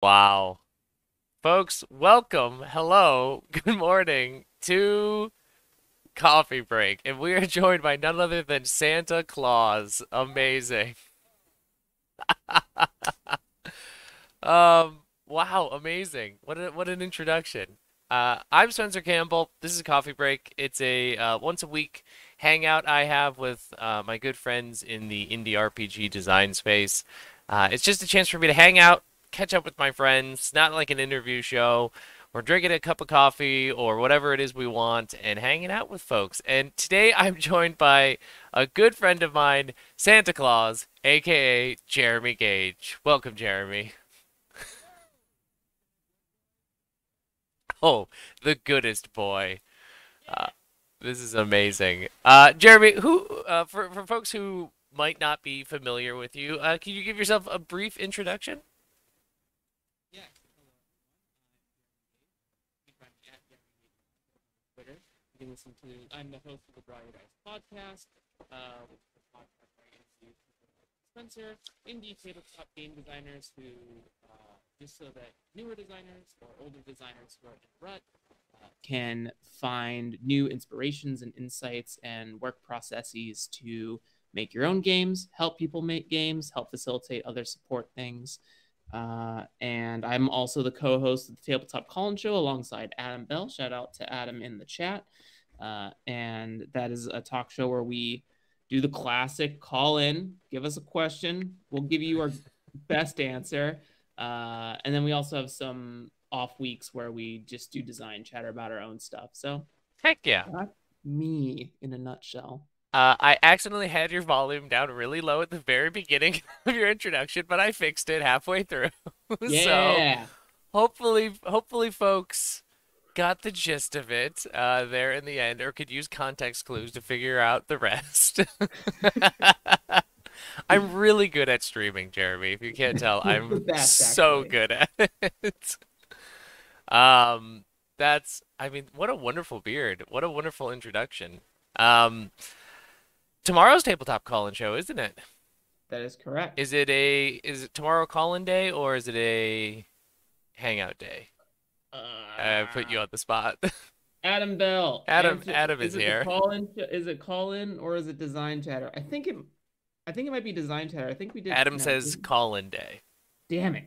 Wow. Folks, welcome, hello, good morning to Coffee Break. And we are joined by none other than Santa Claus. Amazing. Wow, amazing. What an introduction. I'm Spencer Campbell. This is Coffee Break. It's a once a week hangout I have with my good friends in the indie RPG design space. It's just a chance for me to hang out, catch up with my friends, not like an interview show. We're drinking a cup of coffee or whatever it is we want and hanging out with folks. And today I'm joined by a good friend of mine, Santa Claus, aka Jeremy Gage. Welcome, Jeremy. Oh, the goodest boy. Uh, this is amazing. Jeremy, for folks who might not be familiar with you, can you give yourself a brief introduction? Yeah, hello everyone. You can find me at Jeremy Gage on Twitter. You can listen to. I'm the host of the Barbarian podcast, which is a podcast where I interview people like Spencer, indie tabletop game designers who, just so that newer designers or older designers who are in rut can find new inspirations and insights and work processes to make your own games, help people make games, help facilitate other support things. And I'm also the co-host of the Tabletop Call-In Show alongside Adam Bell. Shout out to Adam in the chat. And that is a talk show where we do the classic call in, give us a question. We'll give you our best answer. And then we also have some off weeks where we just do design chatter about our own stuff. So Heck yeah. that's me in a nutshell. I accidentally had your volume down really low at the very beginning of your introduction, but I fixed it halfway through. So Yeah. hopefully folks got the gist of it there in the end, or could use context clues to figure out the rest. I'm really good at streaming, Jeremy. If you can't tell, The I'm best, so actually. good at it. Um, I mean, what a wonderful beard. What a wonderful introduction. Um, Tomorrow's tabletop call-in show, isn't it? That is correct. Is it tomorrow call-in day or is it a hangout day? I put Uh, you on the spot. Adam Bell, Adam answer. Adam is Is it the here. call in? Is it call in or is it design chatter? I think it might be design chatter. I think we did. Adam No. says call-in day. Damn it.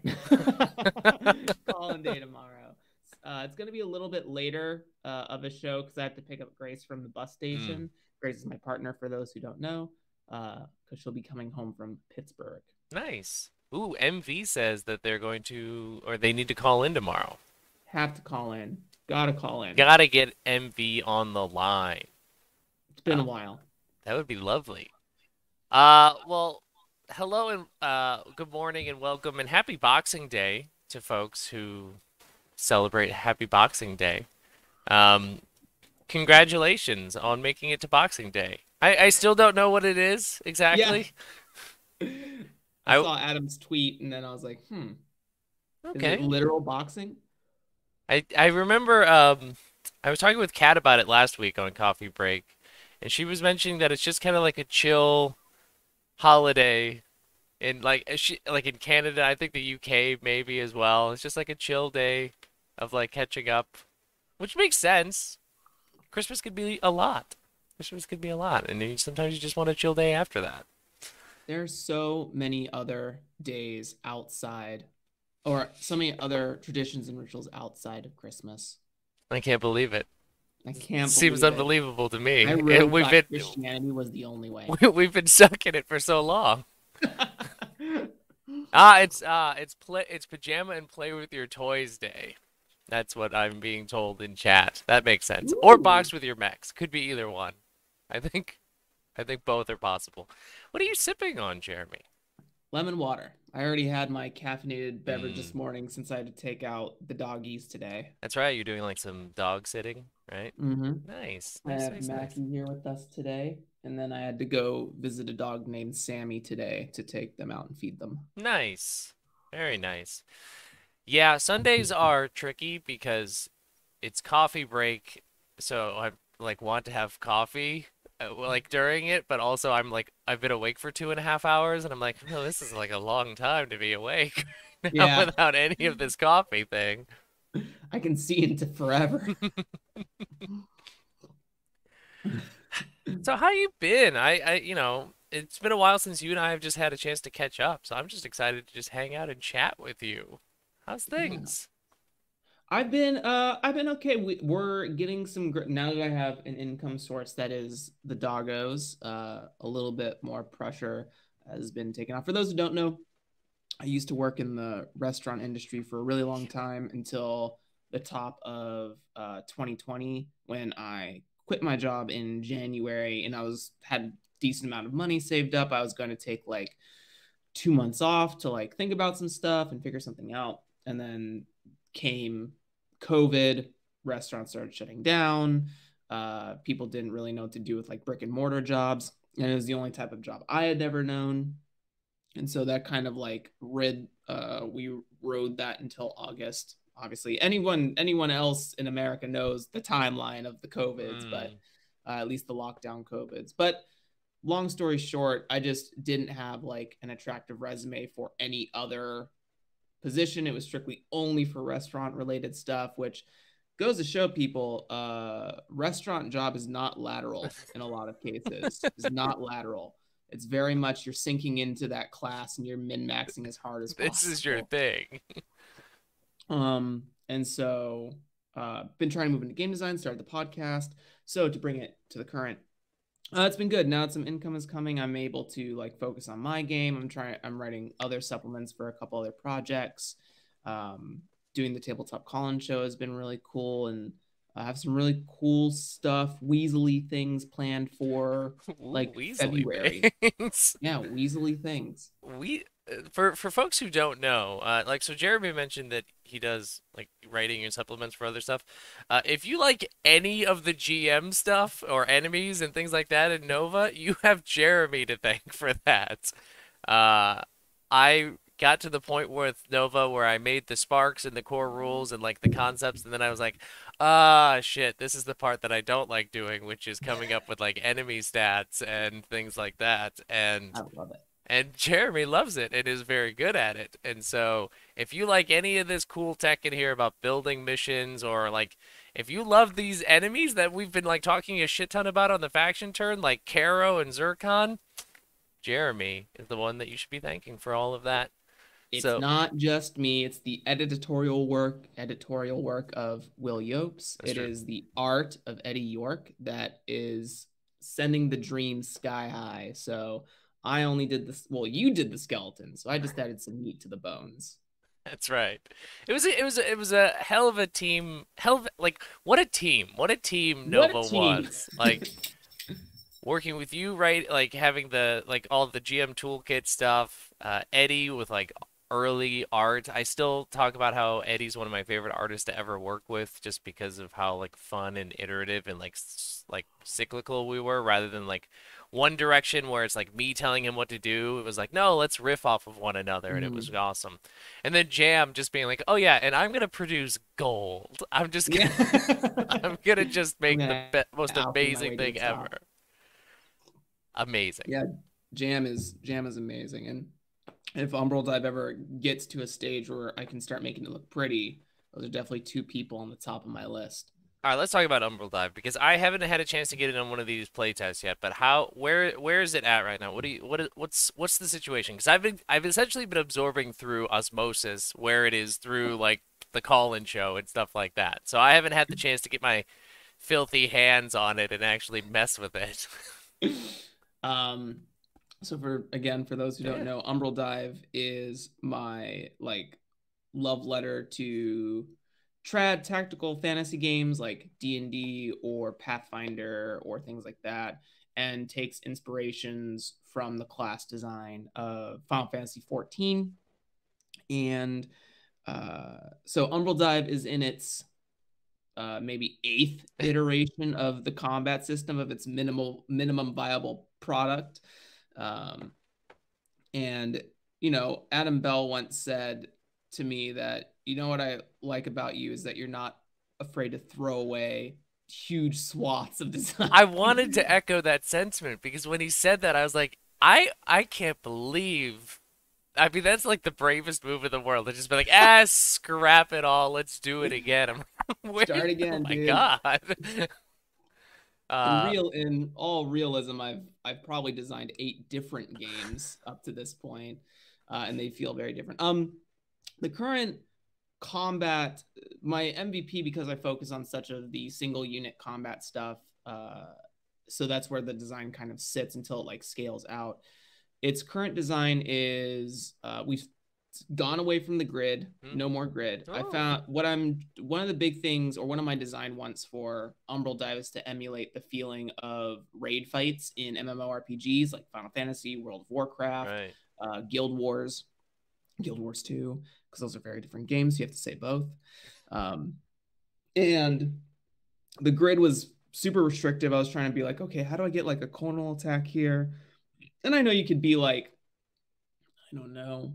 Call in day tomorrow. It's gonna be a little bit later of a show because I have to pick up Grace from the bus Hmm. station. Grace is my partner for those who don't know, because she'll be coming home from Pittsburgh. Nice. Ooh, MV says that they're going to, or they need to call in tomorrow. Have to call in. Gotta call in. Gotta get MV on the line. It's been Uh, a while. that would be lovely. Well, hello and good morning and welcome and happy Boxing Day to folks who celebrate Happy Boxing Day. Um, Congratulations on making it to Boxing Day. I still don't know what it is Yeah. exactly. I I saw Adam's tweet and then I was like, is it Okay. literal boxing? I remember I was talking with Kat about it last week on Coffee Break, and she was mentioning that it's just kind of like a chill holiday in like in Canada, I think the UK maybe as well. It's just like a chill day of like catching up, which makes sense. Christmas could be a lot. Christmas could be a lot, and sometimes you just want a chill day after that. There's so many other days outside, or so many other traditions and rituals outside of Christmas. I can't believe it. I can't Seems believe it. unbelievable to I me. really We've thought been Christianity was the only way. we've been stuck in it for so long. It's pajama and play with your toys day. That's what I'm being told in chat. That makes sense. Or Ooh, box with your mechs. Could be either one. I think I think both are possible. What are you sipping on, Jeremy? lemon water. I already had my caffeinated beverage Mm, this morning since I had to take out the doggies today. that's right. You're doing like some dog sitting, right? Mm-hmm. Nice, I nice, have nice, nice. Mackie here with us today, and then I had to go visit a dog named Sammy today to take them out and feed them. Nice. Very nice. Yeah, Sundays are tricky because it's coffee break, so I like want to have coffee like during it, but also I'm like I've been awake for 2.5 hours, and I'm like, no, this is like a long time to be awake. now Yeah, without any of this coffee thing. I can see into forever. So how you been? It's been a while since you and I have just had a chance to catch up. So I'm just excited to just hang out and chat with you. How's Yeah. things? I've been okay. We're getting some now that I have an income source that is the doggos. A little bit more pressure has been taken off. For those who don't know, I used to work in the restaurant industry for a really long time until the top of 2020 when I quit my job in January and I was had a decent amount of money saved up. I was going to take like 2 months off to like think about some stuff and figure something out. And then came COVID, restaurants started shutting down. People didn't really know what to do with like brick and mortar jobs. And it was the only type of job I had ever known. And so that kind of like we rode that until August. Obviously, anyone else in America knows the timeline of the COVIDs, but Mm. at least the lockdown COVIDs. But long story short, I just didn't have like an attractive resume for any other position. It was strictly only for restaurant related stuff, which goes to show people restaurant job is not lateral in a lot of cases. It's not lateral. It's very much you're sinking into that class and you're min maxing as hard as This is your possible. thing. And so been trying to move into game design, started the podcast. So to bring it to the current, it's been good. Now that some income is coming, I'm able to like focus on my game. I'm writing other supplements for a couple other projects. Um, Doing the tabletop call-in show has been really cool, and I have some really cool stuff, Weaselly things planned for Ooh, like Weasley February. things. Yeah, Weaselly things. We for folks who don't know, like so Jeremy mentioned that he does like writing and supplements for other stuff. If you like any of the GM stuff or enemies and things like that in Nova, you have Jeremy to thank for that. Uh, I got to the point with Nova where I made the sparks and the core rules and like the concepts, and then I was like, ah, shit, this is the part that I don't like doing, which is coming up with like enemy stats and things like that. I love it. And Jeremy loves it and is very good at it. And so, if you like any of this cool tech in here about building missions, or like if you love these enemies that we've been like talking a shit ton about on the faction turn, like Caro and Zircon, Jeremy is the one that you should be thanking for all of that. It's So, not just me, it's the editorial work of Will Yopes. that's It true. is the art of Eddie York that is sending the dream sky high. So I only did this. Well, you did the skeleton, so I just added some meat to the bones. That's right. It was a hell of a team. Hell of, like what a team. What a team What a Nova team! was. Like working with you, right? Like having the like all the GM toolkit stuff. Eddie with like early art. I still talk about how Eddie's one of my favorite artists to ever work with, just because of how like fun and iterative and like like cyclical we were, rather than like one direction where it's like me telling him what to do. It was like, no, let's riff off of one another, and it was Mhm. awesome. And then Jam just being like, oh yeah, and I'm gonna produce gold. I'm just Yeah. I'm gonna just I'm make the gonna most alchemy my amazing way to the thing ever. top. Amazing. Yeah, Jam is amazing, and if Umbral Dive ever gets to a stage where I can start making it look pretty, those are definitely two people on the top of my list. All right, let's talk about Umbral Dive because I haven't had a chance to get it on one of these playtests yet. But where is it at right now? What's the situation? Because I've essentially been absorbing through osmosis where it is through like the call-in show and stuff like that. So I haven't had the chance to get my filthy hands on it and actually mess with it. um, so for those who don't Yeah. know, Umbral Dive is my like love letter to trad tactical fantasy games like D&D or Pathfinder or things like that, and takes inspirations from the class design of Final Fantasy 14. And so Umbral Dive is in its maybe eighth iteration of the combat system of its minimum viable product. Um, and Adam Bell once said to me that what I like about you is that you're not afraid to throw away huge swaths of I design. wanted to echo that sentiment because when he said that, I was like, I can't believe I mean, that's like the bravest move in the world. To just be like, ah, scrap it all. Let's do it again. I'm like, Start wait, oh again, my dude. God. Uh, In all realism, I've probably designed 8 different games up to this point, and they feel very different. The current combat, my MVP, because I focus on such of the single unit combat stuff, so that's where the design kind of sits until it like scales out. Its current design is we've gone away from the grid, hmm. no more grid. I Oh, found one of the big things, or one of my design wants for Umbral Dive is to emulate the feeling of raid fights in MMORPGs like Final Fantasy, World of Warcraft, right. Guild Wars, Guild Wars 2, because those are very different games. You have to say both. Um, and the grid was super restrictive. I was trying to be like, okay, how do I get like a conal attack here? And I know you could be like, I don't know,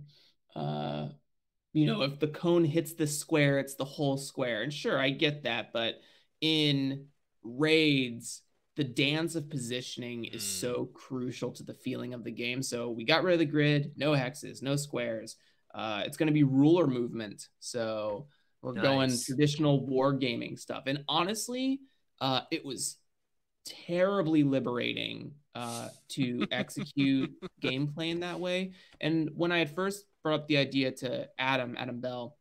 uh, if the cone hits the square, it's the whole square. And sure, I get that, but in raids, the dance of positioning is Mm, so crucial to the feeling of the game. So we got rid of the grid, no hexes, no squares. It's going to be ruler movement. So we're going nice. traditional war gaming stuff. And honestly, it was terribly liberating to execute gameplay in that way. And when I had first brought up the idea to Adam Bell,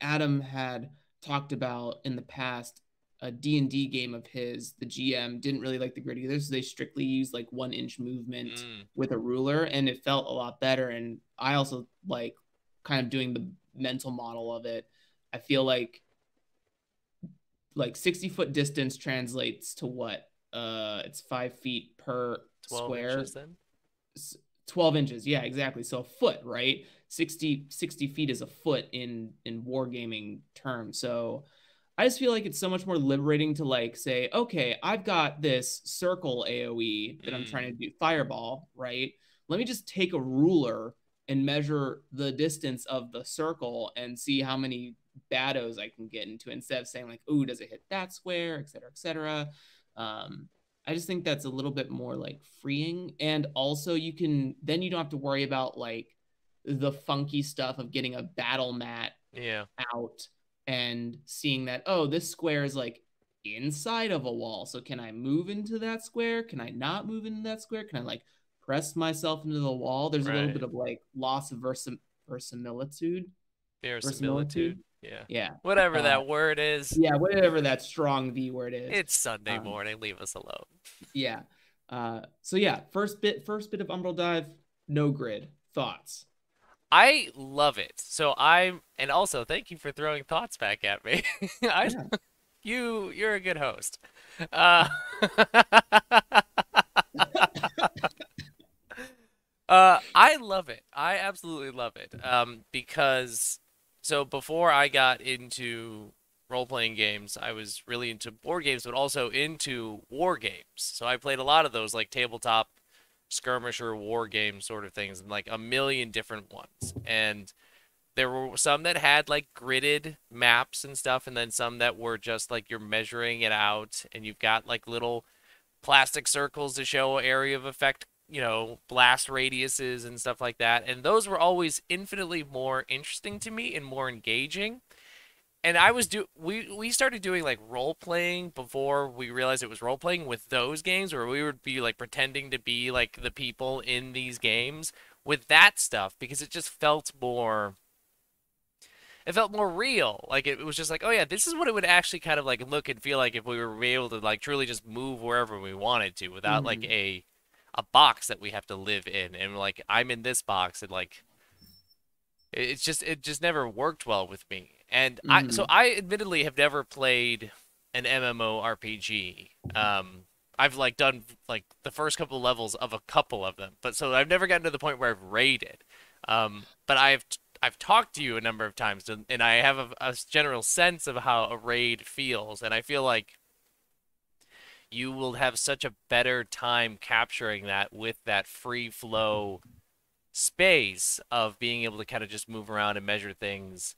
Adam had talked about in the past a D&D game of his. The GM didn't really like the grid either, so they strictly used like 1 inch movement Mm, with a ruler, and it felt a lot better. And I also like kind of doing the mental model of it. I feel like 60-foot distance translates to what? It's 5 feet per 12 square. inches then? 12 inches, yeah, exactly. So a foot, right? 60 feet is a foot in wargaming terms. So I just feel like it's so much more liberating to like say, okay, I've got this circle AoE that I'm trying to Mm, do, fireball, right? Let me just take a ruler and measure the distance of the circle and see how many battles I can get into, instead of saying like, ooh, does it hit that square, et cetera, et cetera. Um, I just think that's a little bit more like freeing. And also you don't have to worry about like the funky stuff of getting a battle mat yeah, out and seeing that, oh, this square is like inside of a wall. So can I move into that square? Can I not move into that square? Can I like press myself into the wall? There's a little bit right. of like loss of verisimilitude. Verisimilitude. Verisimilitude. Yeah. Yeah. Whatever Uh, that word is, yeah, whatever that strong V word is. it's Sunday Um, morning. Leave us alone. yeah. So yeah, first bit of Umbral Dive, no grid. Thoughts? I love it. And also thank you for throwing thoughts back at me. I, Yeah. you're a good host. Uh, I love it. I absolutely love it. Because so before I got into role-playing games, I was really into board games, but also into war games. So I played a lot of those like tabletop skirmisher war game sort of things, and like a million different ones. And there were some that had like gridded maps and stuff, and then some that were just like you're measuring it out, and you've got like little plastic circles to show area of effect, blast radiuses and stuff like that. And those were always infinitely more interesting to me and more engaging. And we started doing like role playing before we realized it was role playing with those games, where we would be like pretending to be like the people in these games with that stuff, because it felt more real. Like it was just like, oh yeah, this is what it would actually kind of like look and feel like if we were able to like truly just move wherever we wanted to without like Mm-hmm. a box that we have to live in, and like I'm in this box, and like it just never worked well with me. And Mm-hmm. I admittedly have never played an MMORPG. I've like done like the first couple of levels of a couple of them, but so I've never gotten to the point where I've raided. But I've talked to you a number of times, and I have a general sense of how a raid feels, and I feel like you will have such a better time capturing that with that free flow space of being able to kind of just move around and measure things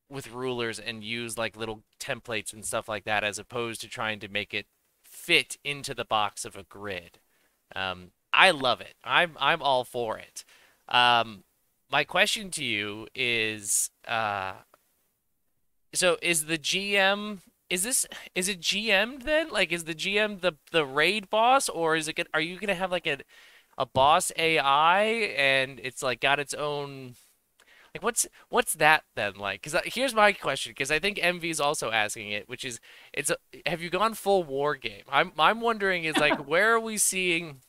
with rulers and use like little templates and stuff like that, as opposed to trying to make it fit into the box of a grid. I love it. I'm all for it. My question to you is, so is the GM is it GM'd then? Like, is the GM the raid boss, or are you gonna have like a boss AI and it's like got its own like what's that then like? Because here's my question, because I think MV is also asking it, which is have you gone full war game? I'm wondering is like where are we seeing?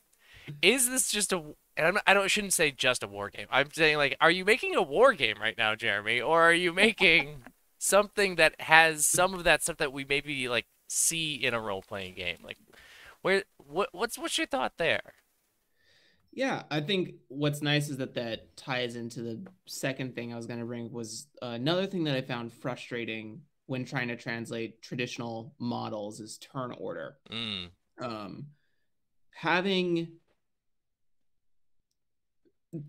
Is this just a and I don't shouldn't say just a war game. I'm saying like, are you making a war game right now, Jeremy, or are you making something that has some of that stuff that we maybe like see in a role playing game? Like, what's your thought there? Yeah, I think what's nice is that that ties into the second thing I was going to bring was another thing that I found frustrating when trying to translate traditional models is turn order. Mm, Um, having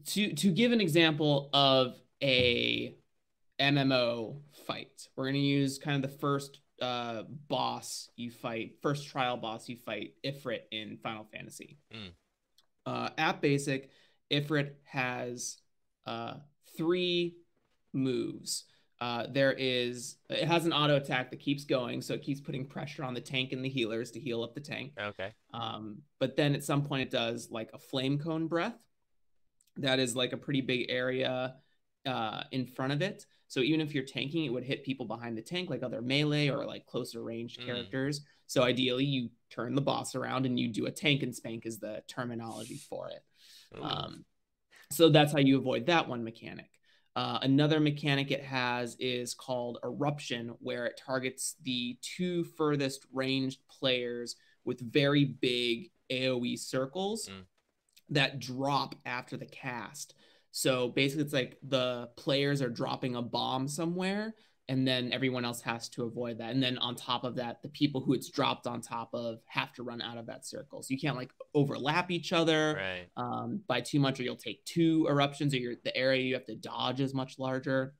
to give an example of a MMO fight, we're going to use kind of the first boss you fight, first trial boss you fight, Ifrit in Final Fantasy. mm, At basic, Ifrit has uh, three moves. It has an auto attack that keeps going, so it keeps putting pressure on the tank and the healers to heal up the tank. okay. But then at some point it does like a flame cone breath. That is like a pretty big area in front of it. So even if you're tanking, it would hit people behind the tank, like other melee or like closer ranged Mm, characters. So ideally, you turn the boss around and you do a tank and spank is the terminology for it. ooh, Um, so that's how you avoid that one mechanic. Another mechanic it has is called Eruption, where it targets the two furthest ranged players with very big AoE circles mm, that drop after the cast. So basically, it's like the players are dropping a bomb somewhere, and then everyone else has to avoid that. And then on top of that, the people who it's dropped on top of have to run out of that circle. So you can't like overlap each other right. by too much, or you'll take two eruptions, or the area you have to dodge is much larger.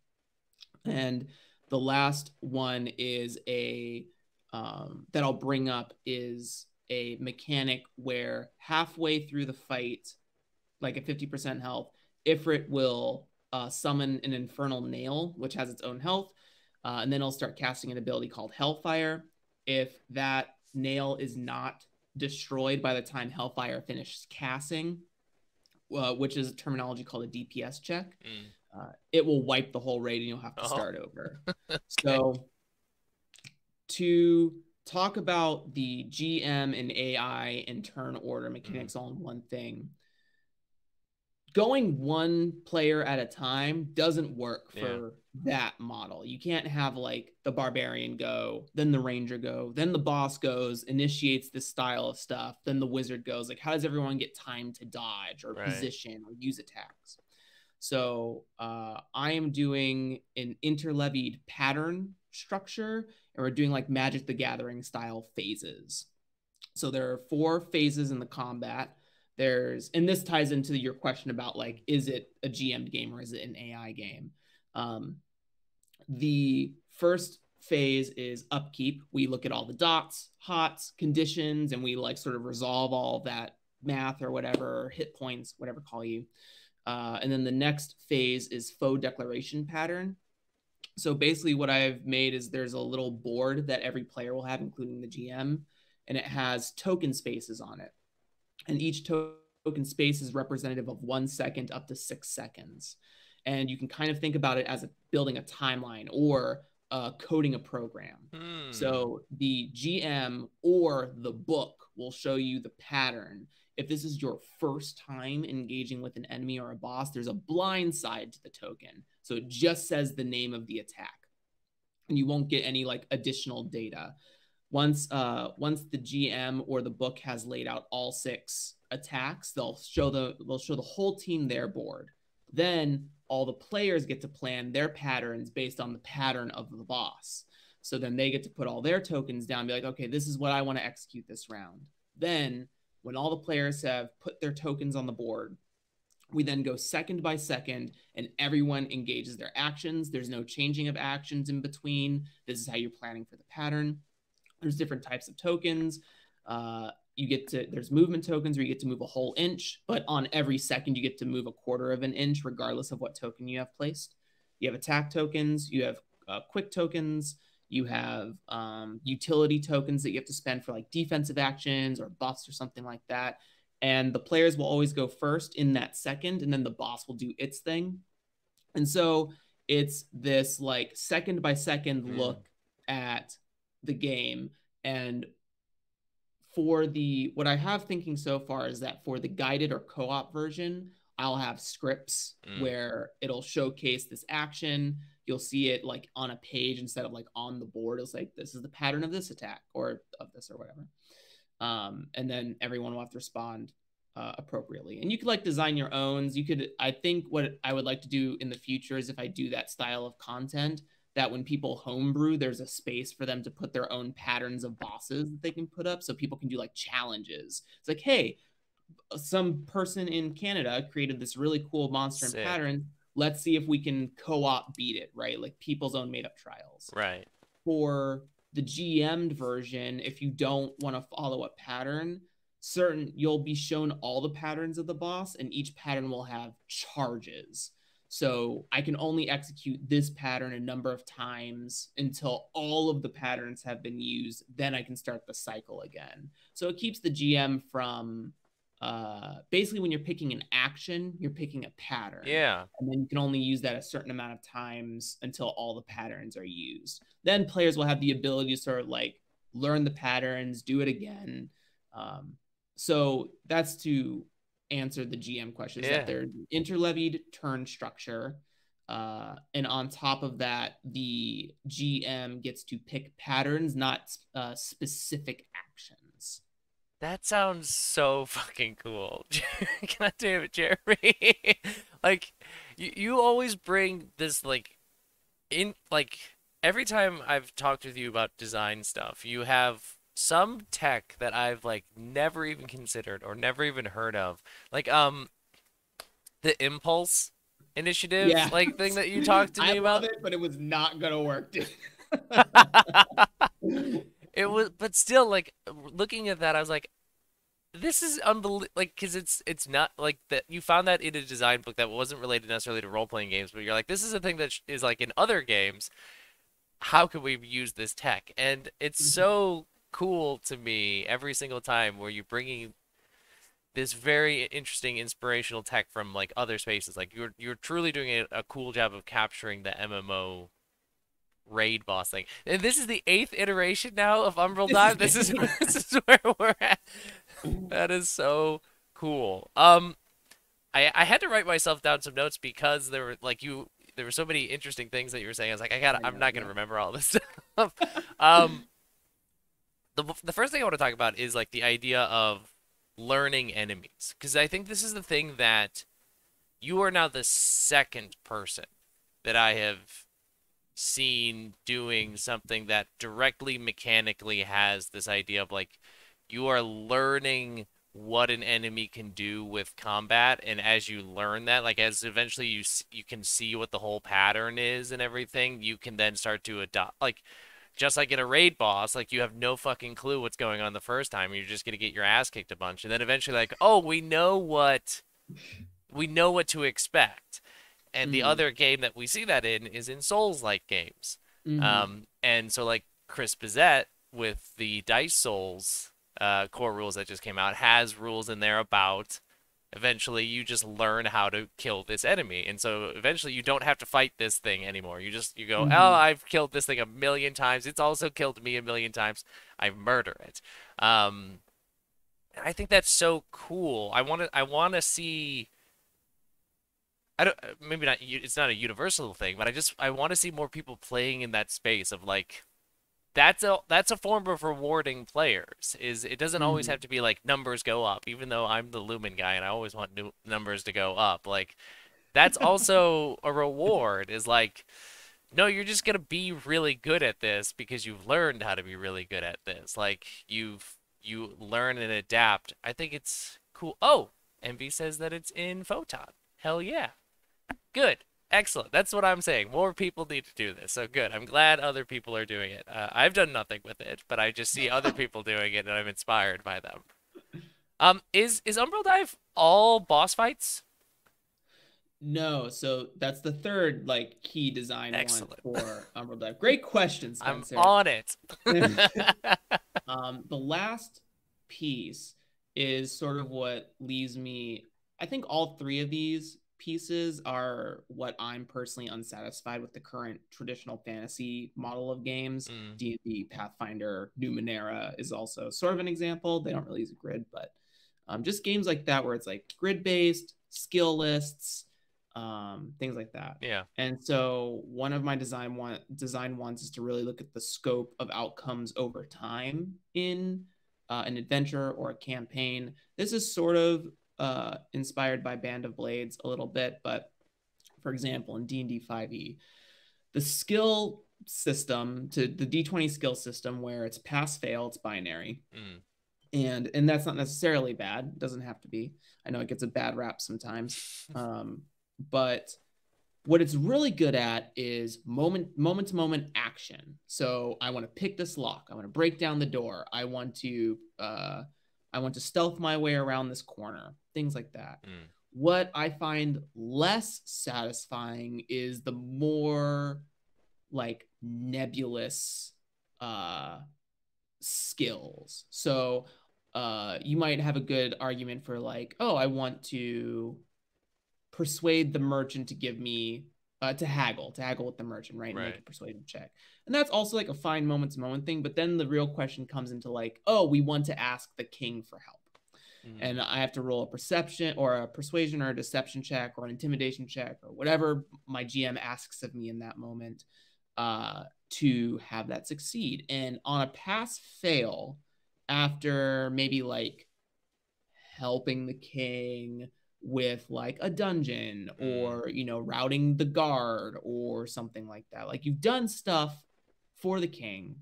And the last one is a that I'll bring up is a mechanic where halfway through the fight, like at 50% health, Ifrit will summon an infernal nail, which has its own health, and then it'll start casting an ability called Hellfire. If that nail is not destroyed by the time Hellfire finishes casting, which is a terminology called a DPS check, Mm. it will wipe the whole raid and you'll have to Oh, start over. okay. So to talk about the GM and AI and turn order Mm, mechanics all in one thing, going one player at a time doesn't work yeah, for that model. You can't have like the barbarian go, then the ranger go, then the boss goes, initiates this style of stuff, then the wizard goes. Like, how does everyone get time to dodge or right. position or use attacks? So I am doing an interlevied pattern structure, and we're doing like Magic the Gathering style phases. So there are four phases in the combat. And this ties into your question about like, is it a GM game or is it an AI game? Um, the first phase is upkeep. We look at all the dots, hots, conditions, and we like sort of resolve all that math or whatever, hit points, whatever call you. And then the next phase is foe declaration pattern. So basically, what I've made is there's a little board that every player will have, including the GM, and it has token spaces on it. And each token space is representative of 1 second up to 6 seconds. And you can kind of think about it as building a timeline or coding a program. Hmm. So the GM or the book will show you the pattern. If this is your first time engaging with an enemy or a boss, there's a blind side to the token. So it just says the name of the attack, and you won't get any like additional data. Once the GM or the book has laid out all 6 attacks, they'll show the whole team their board. Then all the players get to plan their patterns based on the pattern of the boss. So then they get to put all their tokens down and be like, okay, this is what I want to execute this round. Then when all the players have put their tokens on the board, we then go second by second and everyone engages their actions. There's no changing of actions in between. This is how you're planning for the pattern. There's different types of tokens. you get to, there's movement tokens where you get to move a whole inch, but on every second you get to move a quarter of an inch regardless of what token you have placed. You have attack tokens, you have quick tokens, you have utility tokens that you have to spend for like defensive actions or buffs or something like that. And the players will always go first in that second, and then the boss will do its thing. And so it's this like second by second look at the game. And for the, what I have thinking so far is that for the guided or co-op version, I'll have scripts where it'll showcase this action. You'll see it like on a page instead of like on the board. It's like, this is the pattern of this attack or of this or whatever. And then everyone will have to respond appropriately. And you could like design your own. You could, I think what I would like to do in the future is if I do that style of content, that when people homebrew, there's a space for them to put their own patterns of bosses that they can put up, so people can do like challenges. It's like, hey, some person in Canada created this really cool monster and pattern. Let's see if we can co-op beat it, right? Like people's own made up trials. Right. For the GM'd version, if you don't want to follow a pattern, you'll be shown all the patterns of the boss, and each pattern will have charges. So I can only execute this pattern a number of times until all of the patterns have been used. Then I can start the cycle again. So it keeps the GM from basically when you're picking an action, you're picking a pattern. Yeah. And then you can only use that a certain amount of times until all the patterns are used. Then players will have the ability to sort of like learn the patterns, do it again. So that's to answer the GM questions, that they're interlevied turn structure. And on top of that, the GM gets to pick patterns, not specific actions. That sounds so fucking cool. God damn it, Jeremy. Like, you always bring this, like, in, like, every time I've talked with you about design stuff, you have some tech that I've, like, never even considered or never even heard of. Like, the Impulse initiative, like, thing that you talked to me about. I love it, but it was not gonna work, dude. It was, but still, like, looking at that, I was like, this is unbelievable, like, because it's not, like, that you found that in a design book that wasn't related necessarily to role-playing games, but you're like, this is a thing that is, like, in other games, how can we use this tech? And it's so cool to me every single time where you're bringing this very interesting inspirational tech from, like, other spaces. Like, you're truly doing a cool job of capturing the MMO raid boss thing. And this is the 8th iteration now of Umbral Dive. This is where we're at. That is so cool. I had to write myself down some notes because there were there were so many interesting things that you were saying. I was like, I'm not gonna remember all this stuff. The first thing I want to talk about is like the idea of learning enemies, because I think this is the thing that you are now the second person that I have seen doing something that directly mechanically has this idea of like you are learning what an enemy can do with combat, and as you learn that, like as eventually you can see what the whole pattern is and everything, you can then start to adopt, like just like in a raid boss, like you have no fucking clue what's going on the first time, you're just gonna get your ass kicked a bunch, and then eventually like, oh, we know what to expect. And the other game that we see that in is in Souls-like games. And so like Chris Bizet with the Dice Souls core rules that just came out has rules in there about eventually you just learn how to kill this enemy. And so eventually you don't have to fight this thing anymore. You go, oh, I've killed this thing a million times. It's also killed me a million times. I murder it. I think that's so cool. I want to see, I don't, maybe not, it's not a universal thing, but I want to see more people playing in that space of like, that's a form of rewarding players. Is it doesn't always have to be like numbers go up, even though I'm the Lumen guy and I always want new numbers to go up. Like that's also a reward, is like, no, you're just gonna be really good at this because you've learned how to be really good at this. Like you learn and adapt. I think it's cool. Oh, MV says that it's in Photon. Hell yeah. Good. Excellent. That's what I'm saying. More people need to do this. So good. I'm glad other people are doing it. I've done nothing with it, but I just see other people doing it and I'm inspired by them. Is Umbral Dive all boss fights? No, so that's the third like key design one Excellent. for Umbral Dive. Great question, I'm Spencer. on it. The last piece is sort of what leaves me. I think all three of these pieces are what I'm personally unsatisfied with the current traditional fantasy model of games. Mm, D&D, Pathfinder, Numenera is also sort of an example. They don't really use a grid, but just games like that where it's like grid based, skill lists, things like that. yeah. And so one of my design ones is to really look at the scope of outcomes over time in an adventure or a campaign. This is sort of inspired by Band of Blades a little bit, but for example, in D&D 5e, the skill system to the D20 skill system where it's pass fail, it's binary. Mm. And that's not necessarily bad. It doesn't have to be. I know it gets a bad rap sometimes. But what it's really good at is moment to moment action. So I want to pick this lock. I want to break down the door. I want to stealth my way around this corner. Things like that. Mm. What I find less satisfying is the more like nebulous skills. So you might have a good argument for like, oh, I want to persuade the merchant to give me to haggle with the merchant, right? And make Right. a persuasion check. And that's also like a fine moment to moment thing. But then the real question comes into like, oh, we want to ask the king for help. Mm. And I have to roll a perception or a persuasion or a deception check or an intimidation check or whatever my GM asks of me in that moment to have that succeed. And on a pass fail, after maybe like helping the king with like a dungeon or routing the guard or something like that, like you've done stuff for the king,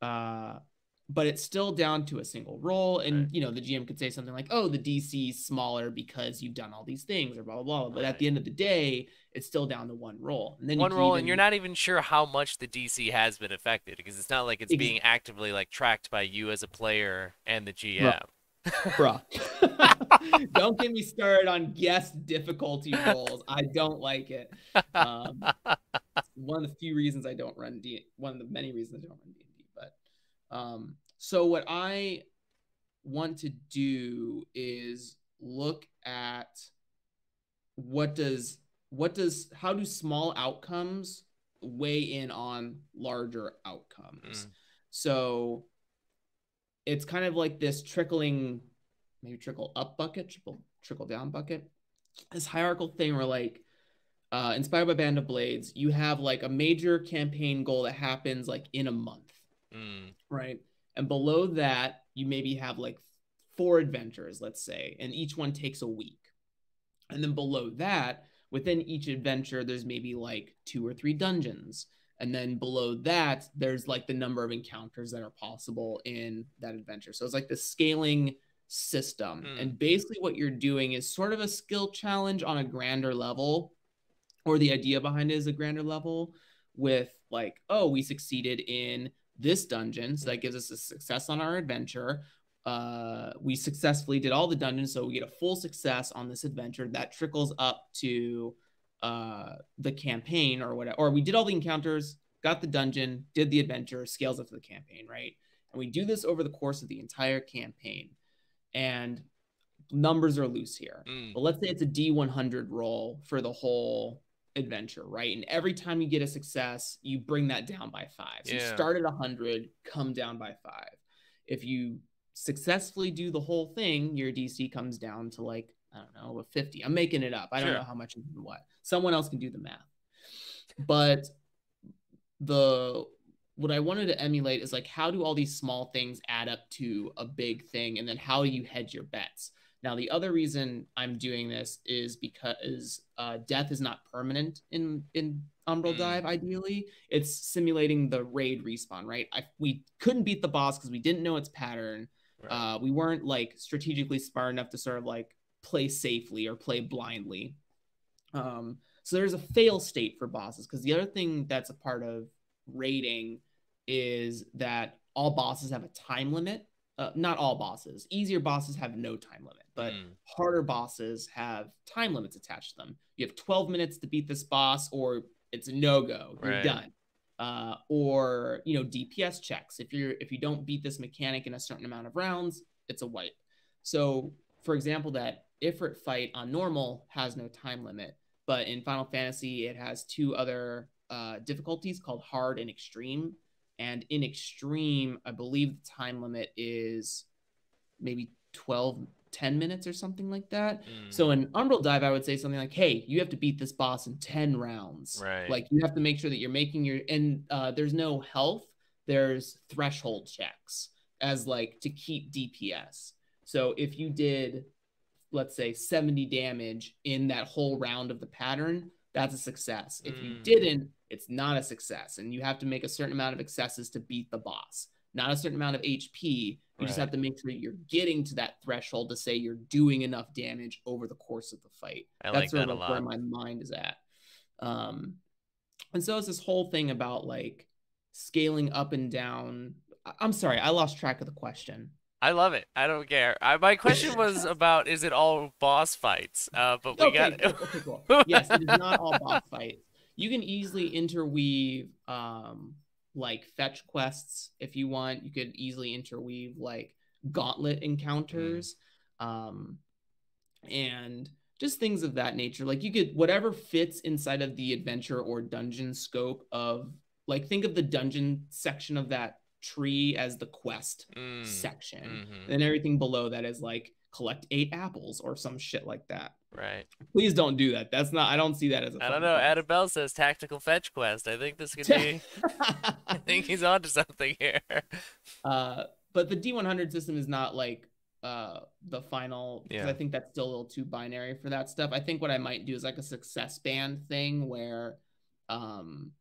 but it's still down to a single roll. And right. the GM could say something like, oh, the DC is smaller because you've done all these things or blah blah blah, but Right. at the end of the day it's still down to one roll. And then you One can roll, and you're even not even sure how much the DC has been affected because it's not like it's ex- being actively like tracked by you as a player and the bruh, GM. bruh. Don't get me started on guess difficulty rolls. I don't like it. One of the few reasons I don't run one of the many reasons I don't run D&D. But so what I want to do is look at how do small outcomes weigh in on larger outcomes. Mm. So it's kind of like this trickling, maybe trickle up bucket, trickle down bucket, this hierarchical thing where like inspired by Band of Blades, you have like a major campaign goal that happens like in a month, Mm. right? And below that, you maybe have like 4 adventures, let's say, and each one takes a week. And then below that, within each adventure, there's maybe like 2 or 3 dungeons. And then below that, there's like the number of encounters that are possible in that adventure. So it's like the scaling system. Mm. And basically, what you're doing is sort of a skill challenge on a grander level, or the idea behind it is a grander level with like, oh, we succeeded in this dungeon. So that gives us a success on our adventure. We successfully did all the dungeons, so we get a full success on this adventure that trickles up to the campaign or whatever. Or we did all the encounters, got the dungeon, did the adventure, scales up to the campaign, right? And we do this over the course of the entire campaign. And numbers are loose here. Mm. But let's say it's a D100 roll for the whole adventure, right? And every time you get a success, you bring that down by 5. So you start at 100, come down by 5. If you successfully do the whole thing, your DC comes down to like, I don't know, a 50. I'm making it up. I don't know how much and what. Someone else can do the math. But what I wanted to emulate is like, how do all these small things add up to a big thing? And then how do you hedge your bets? Now, the other reason I'm doing this is because death is not permanent in Umbral Dive, ideally. It's simulating the raid respawn, right? We couldn't beat the boss because we didn't know its pattern. Right. We weren't like strategically smart enough to sort of like play safely or play blindly. So there's a fail state for bosses, because the other thing that's a part of raiding is that all bosses have a time limit. not all bosses. Easier bosses have no time limit, but Mm, harder bosses have time limits attached to them. You have 12 minutes to beat this boss, or it's a no go. You're right. done. Or DPS checks. If you don't beat this mechanic in a certain amount of rounds, it's a wipe. So, for example, that Ifrit fight on normal has no time limit, but in Final Fantasy it has two other difficulties called hard and extreme. And in extreme, I believe the time limit is maybe 10 minutes or something like that. Mm, So in Umbral Dive, I would say something like, hey, you have to beat this boss in 10 rounds. right. Like you have to make sure that you're making and there's no health, there's threshold checks as like to keep DPS. So if you did, let's say 70 damage in that whole round of the pattern, that's a success. If you Mm, didn't, it's not a success. And you have to make a certain amount of successes to beat the boss, not a certain amount of HP. You just right. have to make sure you're getting to that threshold to say you're doing enough damage over the course of the fight. I That's like sort of that a like where lot. my mind is at. Um, and so it's this whole thing about like scaling up and down. I'm sorry, I lost track of the question. I love it. I don't care. My question was about is it all boss fights? But we got Okay, cool. Okay, cool. Yes, it is not all boss fights. You can easily interweave like fetch quests if you want. You could easily interweave like gauntlet Mm, encounters and just things of that nature. Like you could whatever fits inside of the adventure or dungeon scope of like think of the dungeon section of that tree as the quest mm, section. mm-hmm. And everything below that is like collect 8 apples or some shit like that. Right. Please don't do that. That's not I don't see that as a I don't fun know. quest. Adabel says tactical fetch quest. I think this could be. I think he's onto something here. But the D100 system is not like the final because I Yeah. think that's still a little too binary for that stuff. I think what I might do is like a success band thing where um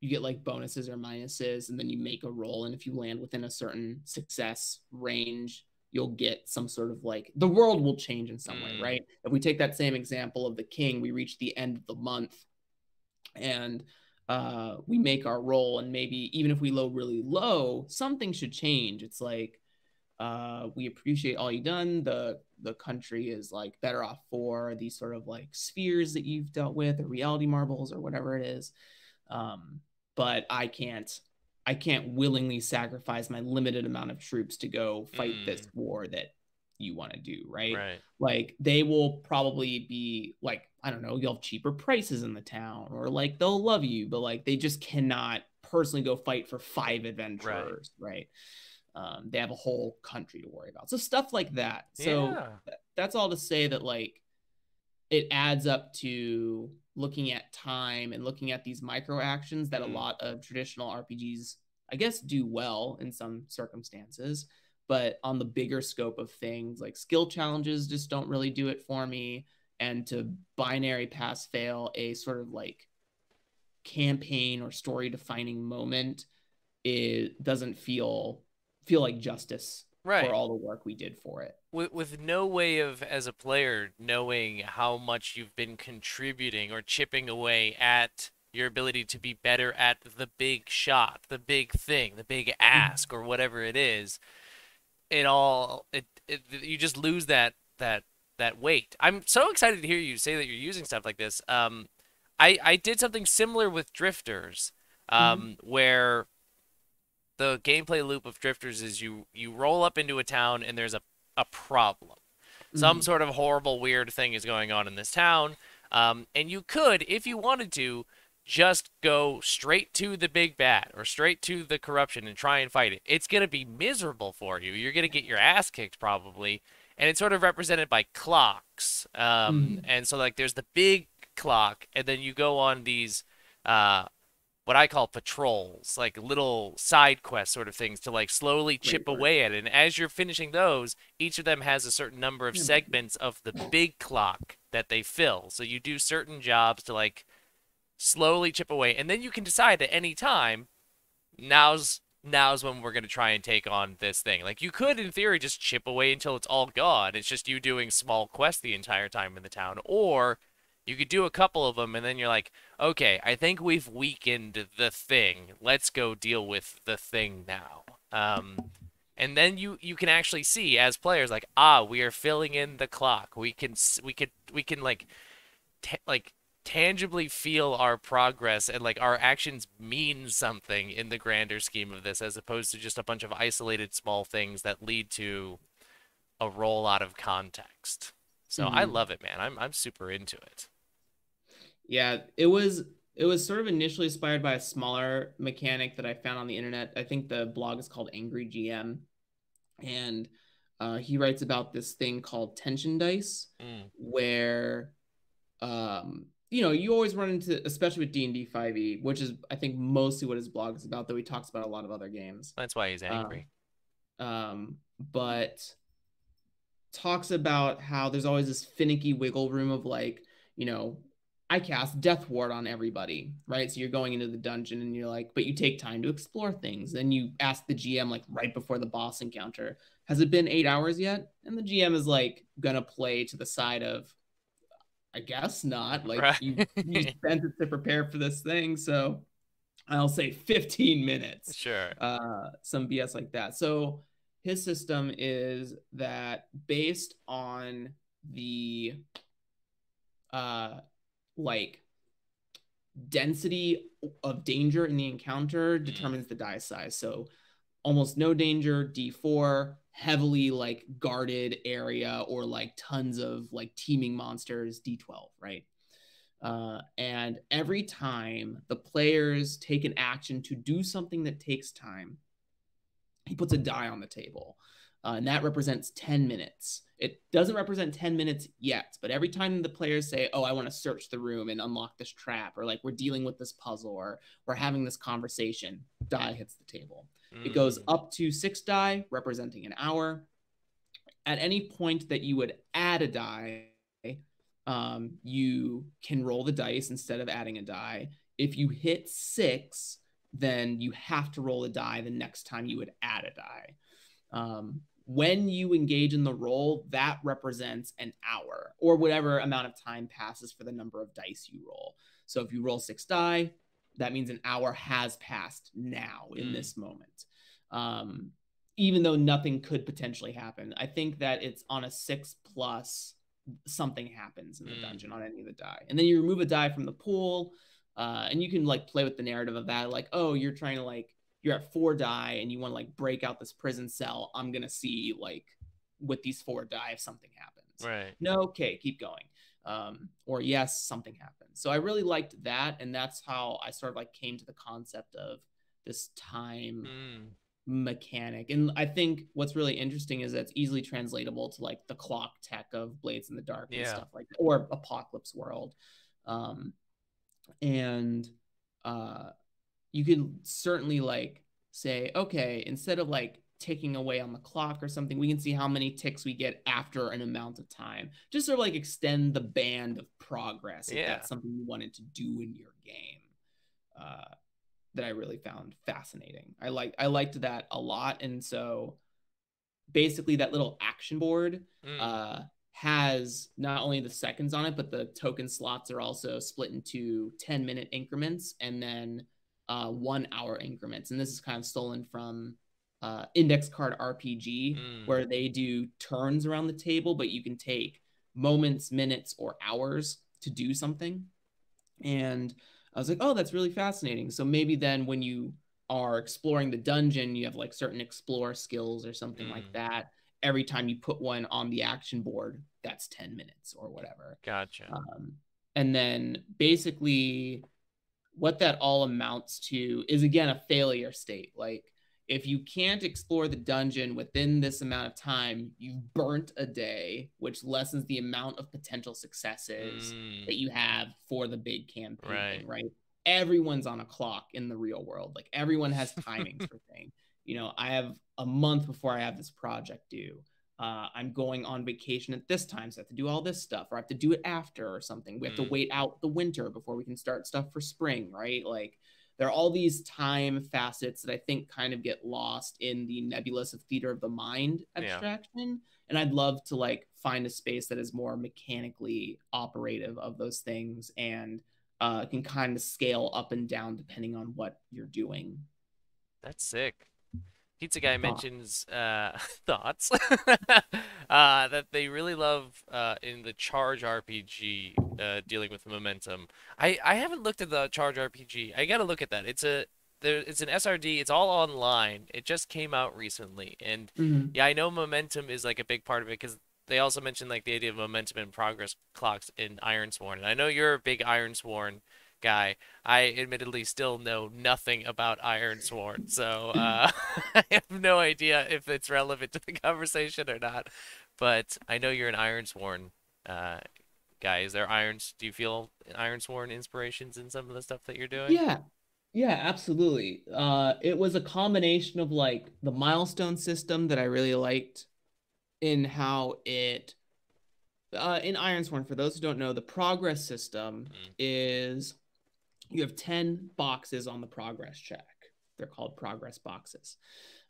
you get like bonuses or minuses and then you make a roll and if you land within a certain success range you'll get some sort of like the world will change in some way, Mm, right? If we take that same example of the king, we reach the end of the month and we make our roll and maybe even if we low really low something should change. It's like we appreciate all you've done. The country is like better off for these sort of like spheres that you've dealt with or reality marbles or whatever it is. um, but I can't willingly sacrifice my limited amount of troops to go fight this mm, war that you want to do, right? right. Like they will probably be like, I don't know, you'll have cheaper prices in the town, or like they'll love you, but like they just cannot personally go fight for 5 Right. adventurers, right? They have a whole country to worry about. So stuff like that. So Yeah. that's all to say that like it adds up to looking at time and looking at these micro actions that a Mm, lot of traditional RPGs, I guess, do well in some circumstances. But on the bigger scope of things, like skill challenges just don't really do it for me. And to binary pass fail a sort of like campaign or story defining moment, it doesn't feel like justice for right. all the work we did for it. With no way of, as a player, knowing how much you've been contributing or chipping away at your ability to be better at the big shot, the big thing, the big ask, or whatever it is, you just lose that weight. I'm so excited to hear you say that you're using stuff like this. I did something similar with Drifters, Mm-hmm. where the gameplay loop of Drifters is you roll up into a town and there's a problem. Some Mm-hmm. sort of horrible, weird thing is going on in this town. And you could, if you wanted to, just go straight to the big bad or straight to the corruption and try and fight it. It's going to be miserable for you. You're going to get your ass kicked probably. And it's sort of represented by clocks. Mm-hmm. And so, like, there's the big clock, and then you go on these uh, what I call patrols, like little side quest sort of things to like slowly chip Great word. away at it. And as you're finishing those, each of them has a certain number of Yeah, buddy. segments of the big clock that they fill. So you do certain jobs to like slowly chip away, and then you can decide at any time, now's when we're gonna try and take on this thing. Like you could, in theory, just chip away until it's all gone. It's just you doing small quests the entire time in the town, or you could do a couple of them, and then you're like, okay, I think we've weakened the thing. Let's go deal with the thing now. And then you can actually see as players like, ah, we are filling in the clock. We can like like tangibly feel our progress, and like our actions mean something in the grander scheme of this, as opposed to just a bunch of isolated small things that lead to a roll out of context. So I Hmm. love it, man. I'm super into it. Yeah, it was sort of initially inspired by a smaller mechanic that I found on the internet. I think the blog is called Angry GM, and he writes about this thing called tension dice, Mm, where you always run into, especially with D&D 5e, which is I think mostly what his blog is about, though he talks about a lot of other games. that's why he's Um, angry. but talks about how there's always this finicky wiggle room of like, you know, I cast Death Ward on everybody, right? So you're going into the dungeon and you're like, but you take time to explore things. Then you ask the GM like right before the boss encounter, has it been 8 hours yet? And the GM is like gonna play to the side of, I guess not. Like Right. you spent it to prepare for this thing, so I'll say 15 minutes. Sure. Some BS like that. So his system is that based on the uh like density of danger in the encounter Mm, determines the die size. So almost no danger, D4, heavily like guarded area or like tons of like teeming monsters, D12, right? And every time the players take an action to do something that takes time, he puts a die on the table. And that represents 10 minutes. It doesn't represent 10 minutes yet, but every time the players say, oh, I want to search the room and unlock this trap, or like we're dealing with this puzzle, or we're having this conversation, die hits the table. It goes mm, up to 6 die, representing an hour. At any point that you would add a die, you can roll the dice instead of adding a die. If you hit 6, then you have to roll a die the next time you would add a die. When you engage in the roll, that represents an hour or whatever amount of time passes for the number of dice you roll. So if you roll 6 die, that means an hour has passed now in mm, this moment. Um, Even though nothing could potentially happen, I think that it's on a 6+, something happens in the mm. dungeon on any of the die. And then you remove a die from the pool, and you can like play with the narrative of that. Like, oh, you're trying to like, you're at 4 die and you want to like break out this prison cell. I'm going to see like with these 4 die if something happens. Right. No, okay, keep going. Or yes, something happens. So I really liked that. And that's how I sort of like came to the concept of this time Mm, mechanic. And I think what's really interesting is that it's easily translatable to like the clock tech of Blades in the Dark and yeah. stuff like that, or Apocalypse World. Um, and uh, you could certainly like say, okay, instead of like ticking away on the clock or something, we can see how many ticks we get after an amount of time. Just sort of like extend the band of progress if Yeah. that's something you wanted to do in your game. Uh, that I really found fascinating. I liked that a lot, and so basically that little action board Mm, uh, has not only the seconds on it, but the token slots are also split into 10-minute increments and then 1 hour increments. And this is kind of stolen from Index Card RPG, mm. where they do turns around the table, but you can take moments, minutes, or hours to do something. And I was like, oh, that's really fascinating. So maybe then when you are exploring the dungeon, you have like certain explore skills or something like Mm. that. Every time you put one on the action board, that's 10 minutes or whatever. Gotcha. Um, and then basically what that all amounts to is again a failure state. Like if you can't explore the dungeon within this amount of time, you've burnt a day, which lessens the amount of potential successes Mm, that you have for the big campaign right. thing, right? Everyone's on a clock in the real world. Like everyone has timings for things. I have a month before I have this project due. I'm going on vacation at this time, so I have to do all this stuff, or I have to do it after or something. We have to Mm, wait out the winter before we can start stuff for spring, right? Like there are all these time facets that I think kind of get lost in the nebulous of theater of the mind yeah. abstraction. And I'd love to like find a space that is more mechanically operative of those things and can kind of scale up and down depending on what you're doing. That's sick. Pizza Guy Thought. mentions thoughts that they really love in the Charge RPG dealing with momentum. I haven't looked at the Charge RPG. I gotta look at that. It's an SRD. It's all online. It just came out recently, and Mhm. yeah, I know momentum is like a big part of it because they also mentioned like the idea of momentum and progress clocks in Ironsworn, and I know you're a big Ironsworn guy. I admittedly still know nothing about Ironsworn, so I have no idea if it's relevant to the conversation or not. But I know you're an Ironsworn uh, guy. Is there irons? Do you feel Ironsworn inspirations in some of the stuff that you're doing? Yeah, yeah, absolutely. It was a combination of like the milestone system that I really liked in how it in Ironsworn, for those who don't know, the progress system Mm. is you have 10 boxes on the progress check. They're called progress boxes.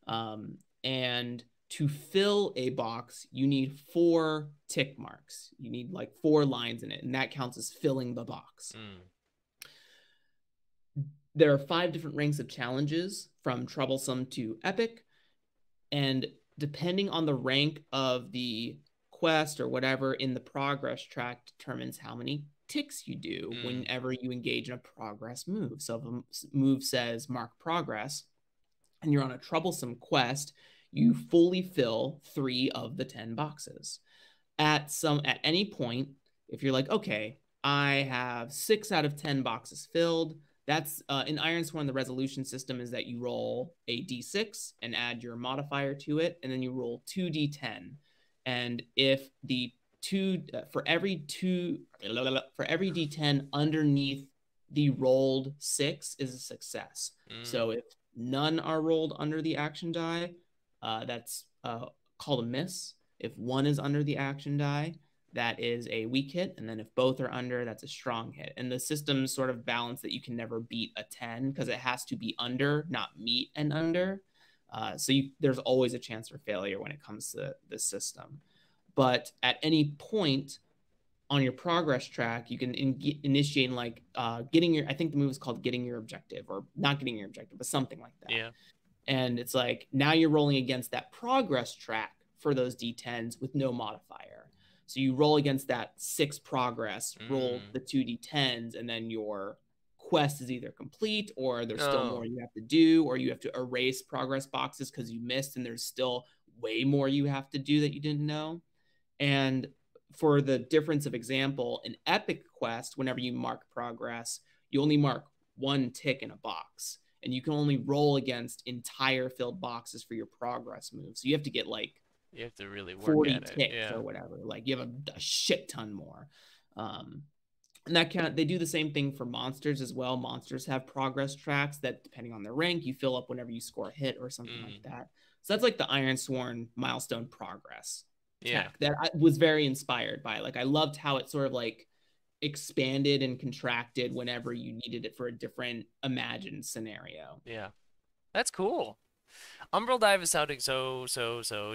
And to fill a box, you need 4 tick marks. You need like 4 lines in it, and that counts as filling the box. Mm. There are 5 different ranks of challenges from troublesome to epic. And depending on the rank of the quest or whatever in the progress track determines how many ticks you do Mm. whenever you engage in a progress move. So if a move says mark progress and you're on a troublesome quest, you fully fill 3 of the 10 boxes. At any point, if you're like, okay, I have 6 out of 10 boxes filled. That's in Ironsworn, the resolution system is that you roll a d6 and add your modifier to it, and then you roll 2d10. And if the two for every d10 underneath the rolled 6 is a success. Mm. So if none are rolled under the action die, that's called a miss. If one is under the action die, that is a weak hit. And then if both are under, that's a strong hit. And the system's sort of balance that you can never beat a 10 because it has to be under, not meet and under. There's always a chance for failure when it comes to this system. But at any point on your progress track, you can initiate like getting your, I think the move is called getting your objective or not getting your objective, but something like that. Yeah. And it's like now you're rolling against that progress track for those d10s with no modifier. So you roll against that 6 progress, roll Mm. the 2d10s, and then your quest is either complete or there's still Oh. more you have to do, or you have to erase progress boxes because you missed and there's still way more you have to do that you didn't know. And for the difference of example, an epic quest, whenever you mark progress, you only mark 1 tick in a box. And you can only roll against entire filled boxes for your progress move. So you have to get like You have to really work 40 at it. ticks Yeah. or whatever. Like you have a shit ton more. And that they do the same thing for monsters as well. Monsters have progress tracks that, depending on their rank, you fill up whenever you score a hit or something like Mm. that. So that's like the Ironsworn milestone progress Yeah. tech that I was very inspired by. Like I loved how it sort of like expanded and contracted whenever you needed it for a different imagined scenario. Yeah. That's cool. Umbral Dive is sounding so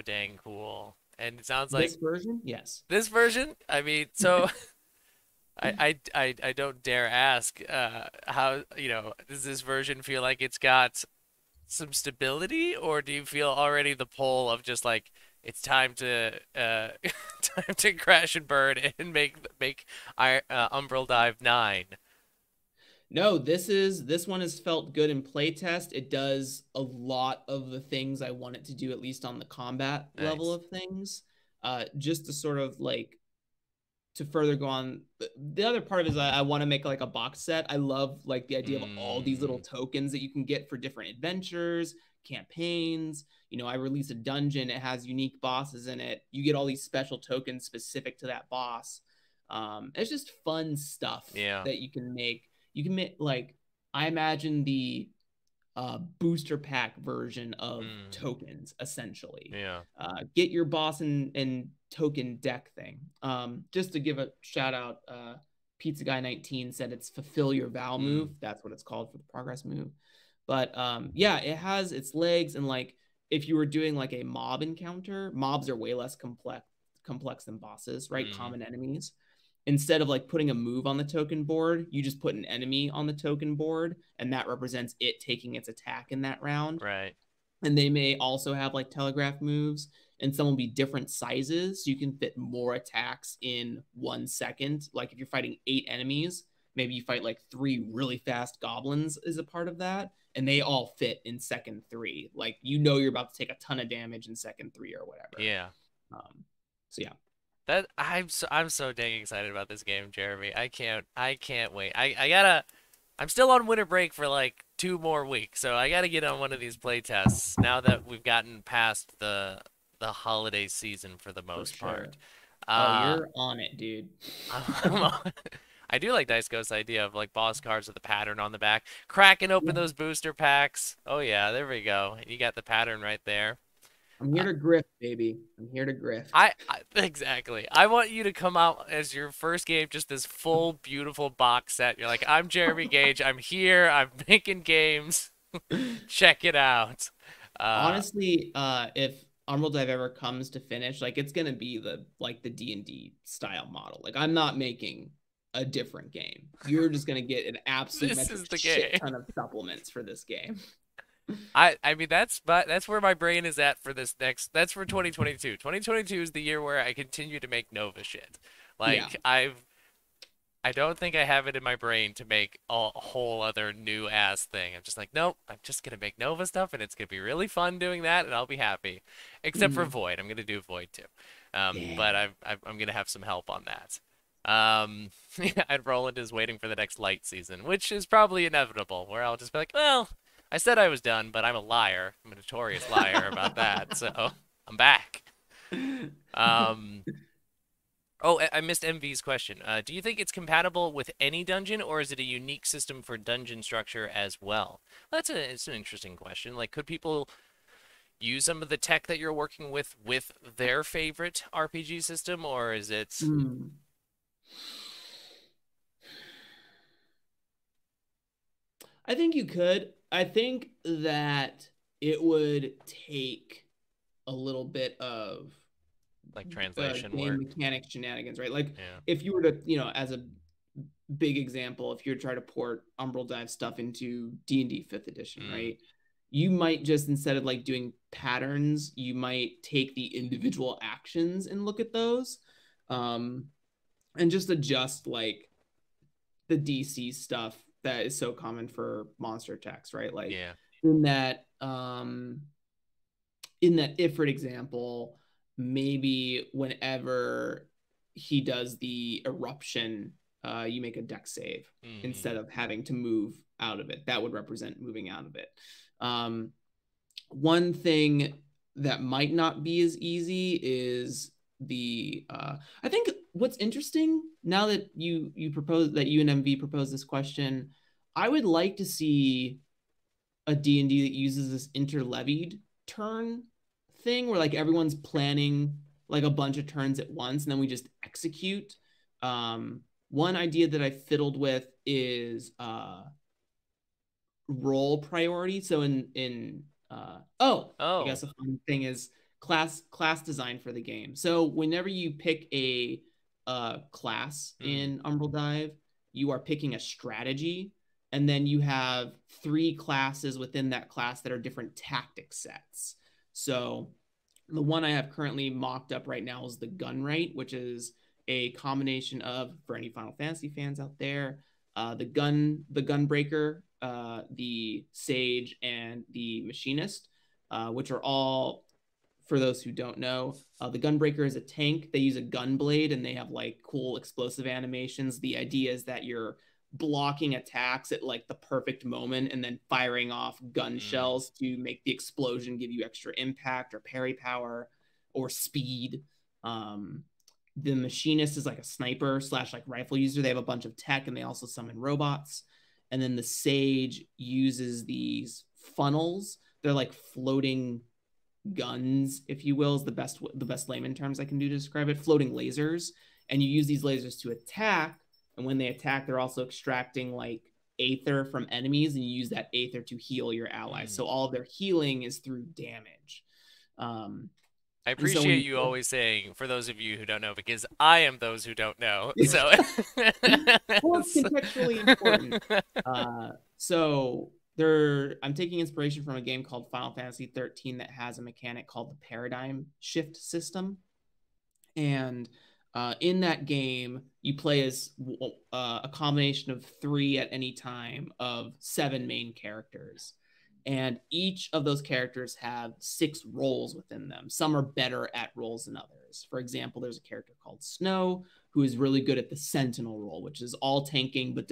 dang cool. And it sounds like This version, yes. this version, I mean, so I don't dare ask how, does this version feel like it's got some stability, or do you feel already the pull of just like it's time to time to crash and burn and make Umbral Dive 9? No, this one has felt good in playtest. It does a lot of the things I want it to do, at least on the combat level Nice. of things. Just to sort of like to further go on, the other part of it is I want to make like a box set. I love like the idea of all these little Mm. tokens that you can get for different adventures, campaigns. I release a dungeon, it has unique bosses in it. You get all these special tokens specific to that boss. It's just fun stuff Yeah. that you can make like I imagine the booster pack version of Mm. tokens, essentially. Yeah. Get your boss and token deck thing. Just to give a shout out, Pizza Guy 19 said it's fulfill your vow move. Mm. That's what it's called for the progress move. But yeah, it has its legs, and like if you were doing like a mob encounter, mobs are way less complex than bosses, right? Mm. Common enemies. Instead of like putting a move on the token board, you just put an enemy on the token board, and that represents it taking its attack in that round. Right. and they may also have like telegraph moves, and some will be different sizes, so you can fit more attacks in 1 second. Like if you're fighting 8 enemies, maybe you fight like 3 really fast goblins as a part of that, and they all fit in second 3. Like you're about to take a ton of damage in second 3 or whatever. Yeah. Um, so yeah. That I'm so dang excited about this game, Jeremy. I can't wait. I'm still on winter break for like 2 more weeks, so I gotta get on one of these play tests now that we've gotten past the holiday season for the For most sure. part. Oh, Uh, you're on it, dude. I do like Dice Ghost's idea of like boss cards with the pattern on the back, cracking open Yeah. those booster packs. Oh yeah, there we go. You got the pattern right there. I'm here to grift, baby. I'm here to grift. I exactly. I want you to come out as your first game, just this full, beautiful box set. You're like, I'm Jeremy Gage. I'm here. I'm making games. Check it out. Uh, Honestly, if Umbral Dive ever comes to finish, like it's gonna be the D&D style model. Like I'm not making a different game. You're just gonna get an absolute this metric is the shit game. ton of supplements for this game. I mean that's where my brain is at for this next. That's for 2022. 2022 is the year where I continue to make Nova shit. Yeah. Like I don't think I have it in my brain to make a whole other new ass thing. I'm just like, nope, I'm just gonna make Nova stuff, and it's gonna be really fun doing that, and I'll be happy. Except for Mhm. Void, I'm gonna do Void too, Yeah. but I'm gonna have some help on that. Yeah, and Roland is waiting for the next light season, which is probably inevitable. Where I'll just be like, well, I said I was done, but I'm a liar. I'm a notorious liar about that, so I'm back. Um. Oh, I missed MV's question. Do you think it's compatible with any dungeon, or is it a unique system for dungeon structure as well? Well, it's an interesting question. Like, could people use some of the tech that you're working with their favorite RPG system, or is it Hmm. I think you could. I think that it would take a little bit of like translation game work? mechanic shenanigans, right? Like Yeah. if you were to, as a big example, if you're trying to port Umbral Dive stuff into D&D 5th edition, Mm, right? You might just, instead of like doing patterns, you might take the individual actions and look at those, um, and just adjust like the DC stuff that is so common for monster attacks, right? Like yeah. in that um in that Ifrit example, maybe whenever he does the eruption, you make a deck save Mm, instead of having to move out of it. That would represent moving out of it. Um, one thing that might not be as easy is I think what's interesting now that you propose that you and MV propose this question, I would like to see a D&D that uses this interlevied turn thing where like everyone's planning like a bunch of turns at once and then we just execute. One idea that I fiddled with is role priority. So I oh. guess a fun thing is class design for the game. So whenever you pick a class Mm, in Umbral Dive, you are picking a strategy, and then you have 3 classes within that class that are different tactic sets. So the one I have currently mocked up right now is the Gunrite, which is a combination of, for any Final Fantasy fans out there, the Gunbreaker, the Sage, and the Machinist, which are all, for those who don't know, the Gunbreaker is a tank. They use a gun blade and they have like cool explosive animations. The idea is that you're blocking attacks at like the perfect moment and then firing off gun mm, shells to make the explosion give you extra impact or parry power or speed. Um, the Machinist is like a sniper slash like rifle user. They have a bunch of tech and they also summon robots. And then the Sage uses these funnels. They're like floating guns, if you will, is the best layman terms I can do to describe it. Floating lasers, and you use these lasers to attack. And when they attack, they're also extracting like aether from enemies, and you use that aether to heal your allies. mm. So all of their healing is through damage. Um, I and so when appreciate you always saying, for those of you who don't know, because I am those who don't know. So, well, it's contextually important. So I'm taking inspiration from a game called Final Fantasy 13 that has a mechanic called the paradigm shift system. And in that game, you play as a combination of three at any time of seven main characters. And each of those characters have six roles within them. Some are better at roles than others. For example, there's a character called Snow who is really good at the Sentinel role, which is all tanking but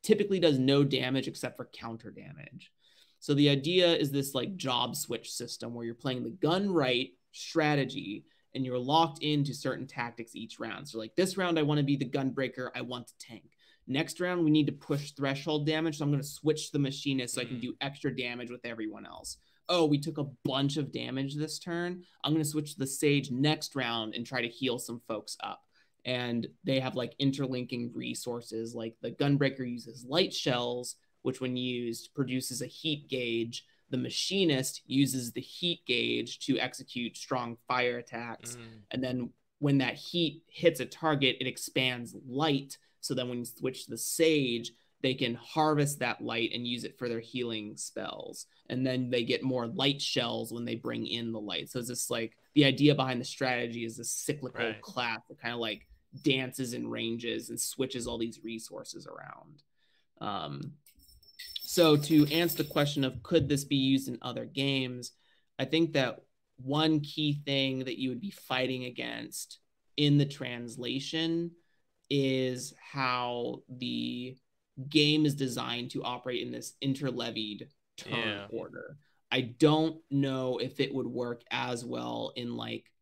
typically does no damage except for counter damage. So the idea is this like job switch system where you're playing the gun right strategy and you're locked into certain tactics each round. So like this round, I want to be the gunbreaker. I want to tank. Next round, we need to push threshold damage. So I'm going to switch the machinist so I can do extra damage with everyone else. Oh, we took a bunch of damage this turn. I'm going to switch to the sage next round and try to heal some folks up. And they have like interlinking resources. Like the gunbreaker uses light shells, which when used produces a heat gauge. The machinist uses the heat gauge to execute strong fire attacks. And then when that heat hits a target, it expands light. So then when you switch to the sage, they can harvest that light and use it for their healing spells. And then they get more light shells when they bring in the light. So it's just like the idea behind the strategy is this cyclical class that kind of like dances and ranges and switches all these resources around. So to answer the question of could this be used in other games, I think that one key thing that you would be fighting against in the translation is how the game is designed to operate in this interlevied turn order. I don't know if it would work as well in like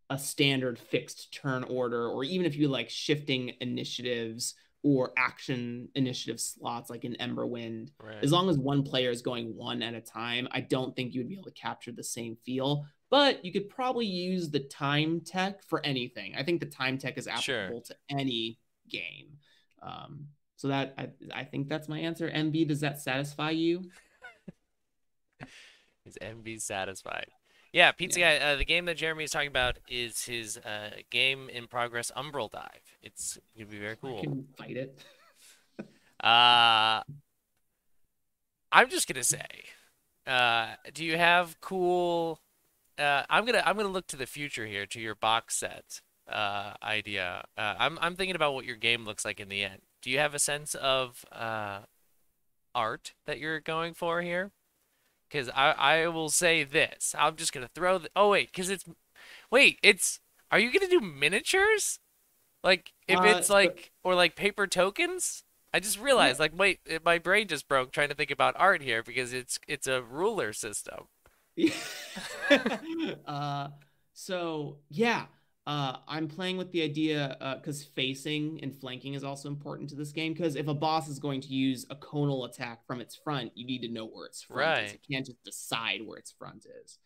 a standard fixed turn order, or even if you like shifting initiatives or action initiative slots like in Emberwind. As long as one player is going one at a time, I don't think you would be able to capture the same feel. But you could probably use the time tech for anything. I think the time tech is applicable to any game. So that I think that's my answer. MB, does that satisfy you? Is MB satisfied? Yeah, Pizza Guy, the game that Jeremy is talking about is his game in progress Umbral Dive. It's going to be very cool. I can fight it. I'm just going to say, do you have cool I'm gonna look to the future here, to your box set idea. I'm thinking about what your game looks like in the end. Do you have a sense of art that you're going for here? Because I will say this. I'm just gonna throw the. Oh wait, because it's. Are you gonna do miniatures? Like if it's like or like paper tokens? I just realized like wait, my brain just broke trying to think about art here because it's a ruler system. So yeah, I'm playing with the idea because facing and flanking is also important to this game. Because if a boss is going to use a conal attack from its front, you need to know where its front is. It can't just decide where its front is.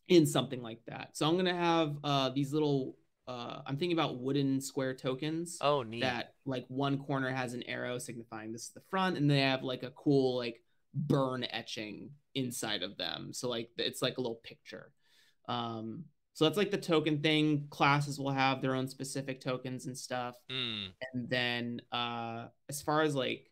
In something like that. So I'm gonna have these little. I'm thinking about wooden square tokens. Oh, neat. That like one corner has an arrow signifying this is the front, and they have like a cool like burn etching inside of them. So like it's like a little picture. So that's like the token thing. Classes will have their own specific tokens and stuff. And then as far as like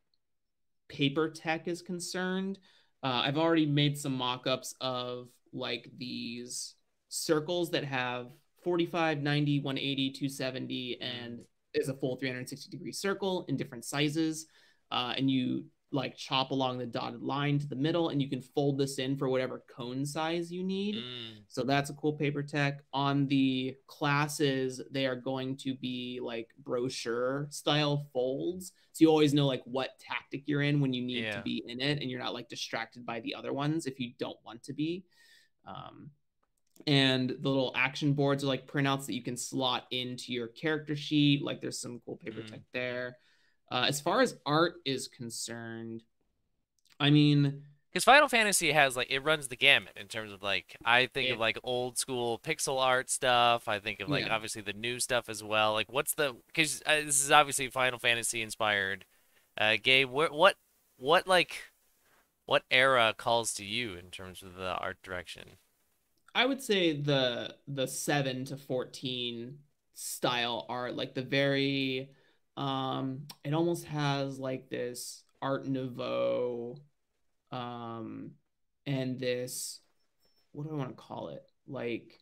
paper tech is concerned, I've already made some mock-ups of like these circles that have 45, 90, 180, 270, and is a full 360-degree circle in different sizes. And you like chop along the dotted line to the middle, and you can fold this in for whatever cone size you need. So that's a cool paper tech. On the classes, they are going to be like brochure style folds. So you always know like what tactic you're in when you need to be in it, and you're not like distracted by the other ones if you don't want to be. And the little action boards are like printouts that you can slot into your character sheet. Like there's some cool paper tech there. As far as art is concerned, I mean, because Final Fantasy has like it runs the gamut in terms of like I think of like old school pixel art stuff. I think of like obviously the new stuff as well. Like what's the because this is obviously Final Fantasy inspired. Gabe, what era calls to you in terms of the art direction? I would say the 7 to 14 style art, like the very it almost has like this Art Nouveau, and this, what do I want to call it? Like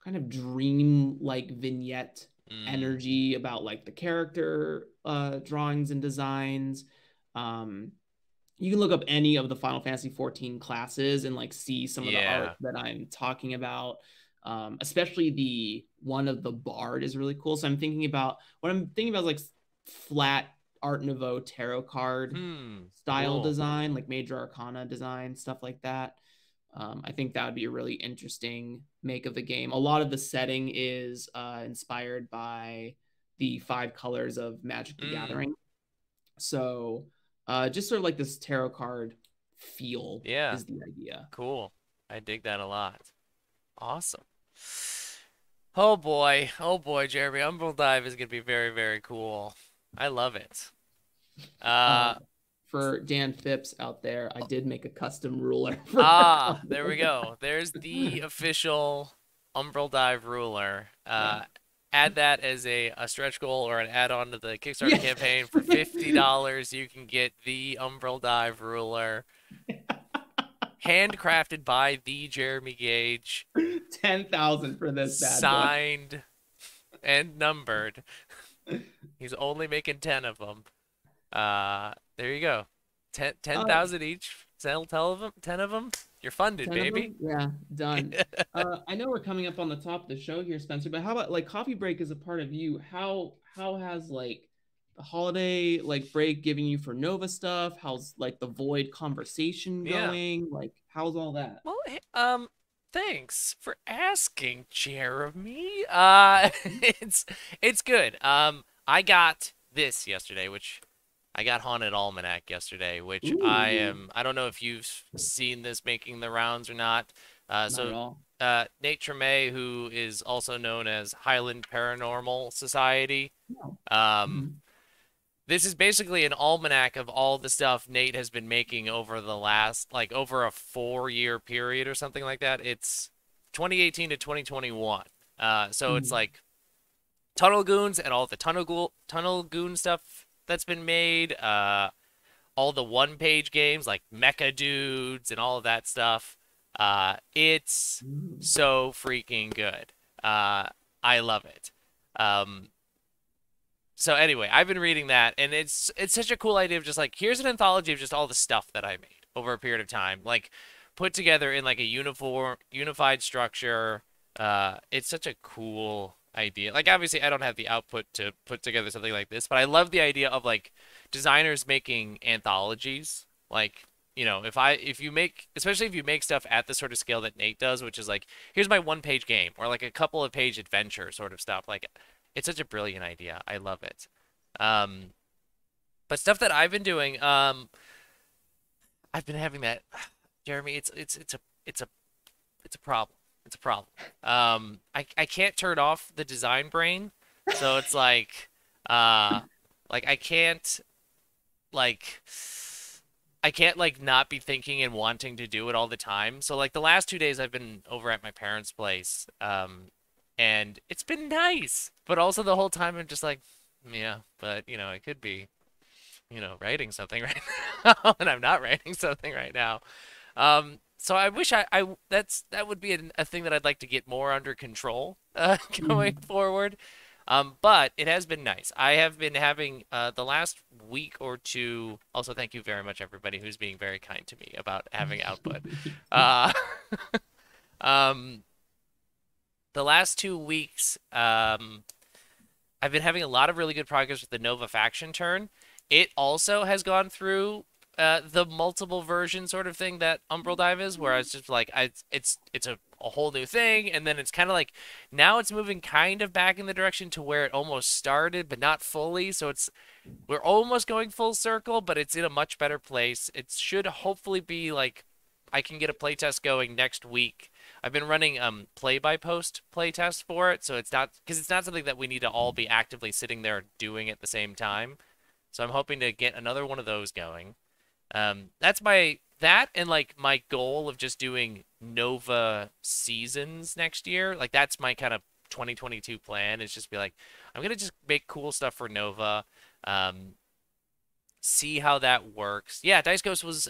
kind of dream like vignette Mm, energy about like the character drawings and designs. Um, you can look up any of the Final Fantasy 14 classes and like see some of the art yeah. that I'm talking about. Especially the one of the bard is really cool. So I'm thinking about what I'm thinking about is like flat Art Nouveau tarot card style Cool. design, like major arcana design, stuff like that. I think that would be a really interesting make of the game. A lot of the setting is inspired by the five colors of Magic the Mm, Gathering. So just sort of like this tarot card feel yeah. is the idea. Cool. I dig that a lot. Awesome. Oh boy. Oh boy, Jeremy. Umbral Dive is gonna be very, very cool. I love it. Uh, Uh, for Dan Phipps out there, I did make a custom ruler for there we go. There's the official Umbral Dive ruler. Yeah. Add that as a stretch goal or an add-on to the Kickstarter Yeah. campaign for $50. You can get the Umbral Dive ruler, handcrafted by the Jeremy Gage, 10,000 for this bad boy. signed and numbered. He's only making 10 of them. There you go. 10,000 each. Sell 10 of them. 10 of them. You're funded, 10 of baby. them? Yeah, done. I know we're coming up on the top of the show here, Spencer, but how about like coffee break is a part of you? How has like the holiday like break giving you for Nova stuff? How's like the void conversation Yeah. going? Like how's all that? Well, thanks for asking, Jeremy. It's good. I got this yesterday, which I got Haunted Almanac yesterday, which Ooh, I don't know if you've seen this making the rounds or not. not at So all. Nate Tremay, who is also known as Highland Paranormal Society, No. um, Mhm. this is basically an almanac of all the stuff Nate has been making over the last, like, over a 4-year period or something like that. It's 2018 to 2021. So it's Mhm. like Tunnel Goons and all the Tunnel Goon stuff that's been made. All the one-page games like Mecha Dudes and all of that stuff. It's Mhm. so freaking good. I love it. Um, so anyway, I've been reading that, and it's such a cool idea of just like here's an anthology of just all the stuff that I made over a period of time, like put together in like a unified structure. It's such a cool idea. Like obviously, I don't have the output to put together something like this, but I love the idea of like designers making anthologies. Like if you make, especially if you make stuff at the sort of scale that Nate does, which is like here's my one-page game or like a couple of page adventure sort of stuff. Like it's such a brilliant idea. I love it. Um, but stuff that I've been doing, I've been having that, Jeremy. It's a problem. It's a problem. I can't turn off the design brain, so it's uh, like like I can't like not be thinking and wanting to do it all the time. So like the last 2 days I've been over at my parents' place, and it's been nice. But also the whole time I'm just like, yeah, but I could be, writing something right now, and I'm not writing something right now. So I wish that would be a thing that I'd like to get more under control going Mhm. forward. But it has been nice. I have been having the last week or two. Also, thank you very much, everybody who's being very kind to me about having output. Uh, um, the last 2 weeks, I've been having a lot of really good progress with the Nova faction turn. It also has gone through the multiple version sort of thing that Umbral Dive is, where it's just like it's a whole new thing, and then it's kind of like now it's moving kind of back in the direction to where it almost started, but not fully. So we're almost going full circle, but it's in a much better place. It should hopefully be like I can get a playtest going next week. I've been running play by post playtest for it, so it's not something that we need to all be actively sitting there doing at the same time. So I'm hoping to get another one of those going. That's that and like my goal of just doing Nova seasons next year. Like that's my kind of 2022 plan is just be like I'm gonna just make cool stuff for Nova. Um, see how that works. Yeah, Dice Ghost was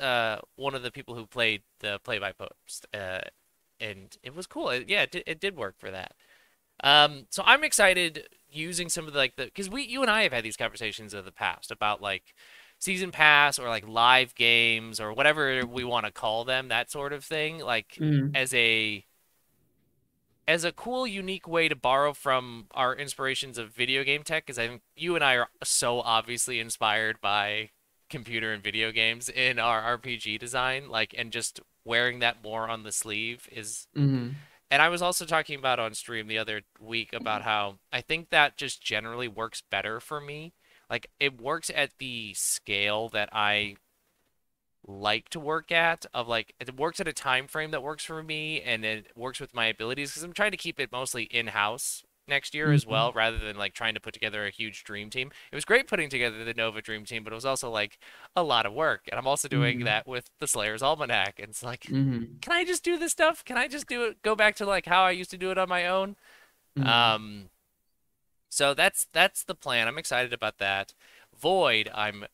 one of the people who played the play by post, and it was cool. Yeah, it did work for that. So I'm excited using some of the, like the, because you and I have had these conversations in the past about like season pass or like live games or whatever we want to call them, that sort of thing, like Mm. as a cool, unique way to borrow from our inspirations of video game tech, because I think you and I are so obviously inspired by computer and video games in our RPG design, like, and just wearing that more on the sleeve is. Mm. And I was also talking about on stream the other week about how I think that just generally works better for me. Like, it works at the scale that I like to work at, of like it works at a time frame that works for me and it works with my abilities, because I'm trying to keep it mostly in-house next year as Mm. well, rather than like trying to put together a huge dream team. It was great putting together the Nova dream team, but it was also like a lot of work, and I'm also doing Mm. that with the Slayer's Almanac, and it's like, Mm. can I just do this stuff? Can I just do it, go back to like how I used to do it on my own? Mm. um so that's the plan. I'm excited about that. Void, I'm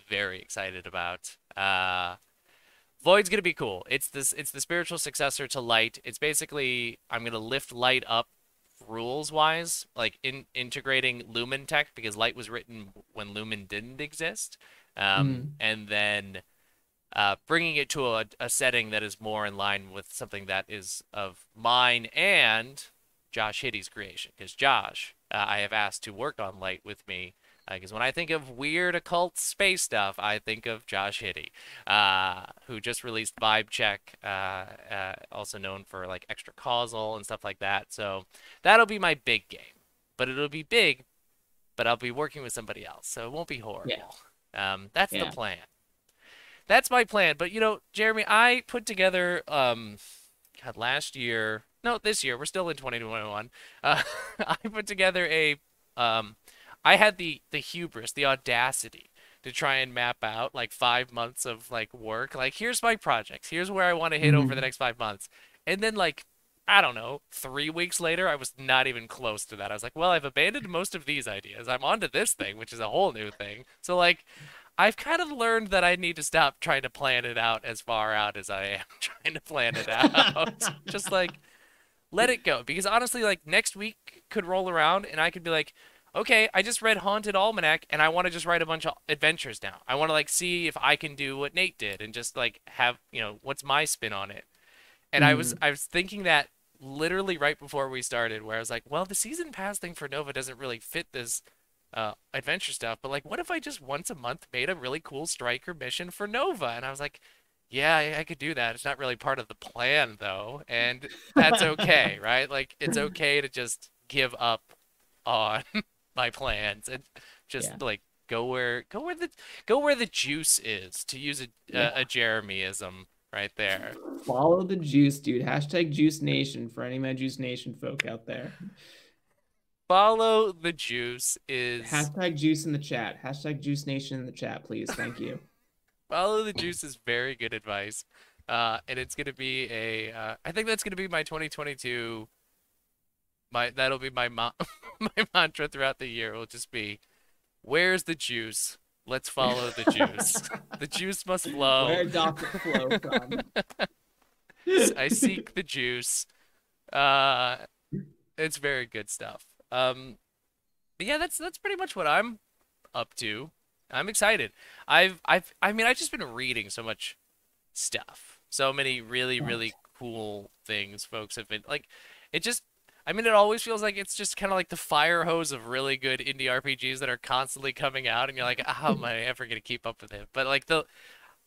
very excited about. Void's gonna be cool. It's the spiritual successor to Light. It's basically, I'm gonna lift Light up rules wise, like integrating Lumen tech, because Light was written when Lumen didn't exist, Mm. and then bringing it to a setting that is more in line with something that is of mine and Josh Hiddy's creation. Because Josh, I have asked to work on Light with me. Because when I think of weird occult space stuff, I think of Josh Hiddy, who just released Vibe Check, also known for like Extra Causal and stuff like that. So that'll be my big game. But it'll be big, but I'll be working with somebody else, so it won't be Yeah. horrible. That's the Yeah. plan. That's my plan. But Jeremy, I put together God, last year, no, this year, we're still in 2021. I put together I had the hubris, the audacity to try and map out like 5 months of like work. Like, here's my projects. Here's where I want to hit over the Mm. next 5 months. And then like, I don't know, 3 weeks later, I was not even close to that. I was like, well, I've abandoned most of these ideas. I'm onto this thing, which is a whole new thing. So like, I've kind of learned that I need to stop trying to plan it out as far out as I am trying to plan it out. Just like let it go. Because honestly, like next week could roll around and I could be like, okay, I just read Haunted Almanac and I want to just write a bunch of adventures now. I want to like see if I can do what Nate did and just like have, what's my spin on it. And I was Mm. I was thinking that literally right before we started, where I was like, well, the season pass thing for Nova doesn't really fit this adventure stuff, but like, what if I just once a month made a really cool striker mission for Nova? And I was like, yeah, I could do that. It's not really part of the plan though, and that's okay, right? Like, it's okay to just give up on my plans and Yeah. just like go where the juice is, to use a Yeah. Jeremyism right there. Follow the juice, dude. Hashtag Juice Nation for any of my Juice Nation folk out there. Follow the juice is Hashtag Juice in the chat. Hashtag Juice Nation in the chat, please. Thank you. Follow the juice is very good advice. And it's gonna be I think that's gonna be my 2022. That'll be my mantra throughout the year. Will just be, where's the juice? Let's follow the juice. The juice must flow. Where doth it flow from? I seek the juice. Uh, it's very good stuff. But yeah, that's pretty much what I'm up to. I'm excited. I mean, I've just been reading so much stuff. So many really, really cool things folks have been like. It just, I mean, it always feels like it's just kind of like the fire hose of really good indie RPGs that are constantly coming out, and you're like, how am I ever gonna keep up with it? But like,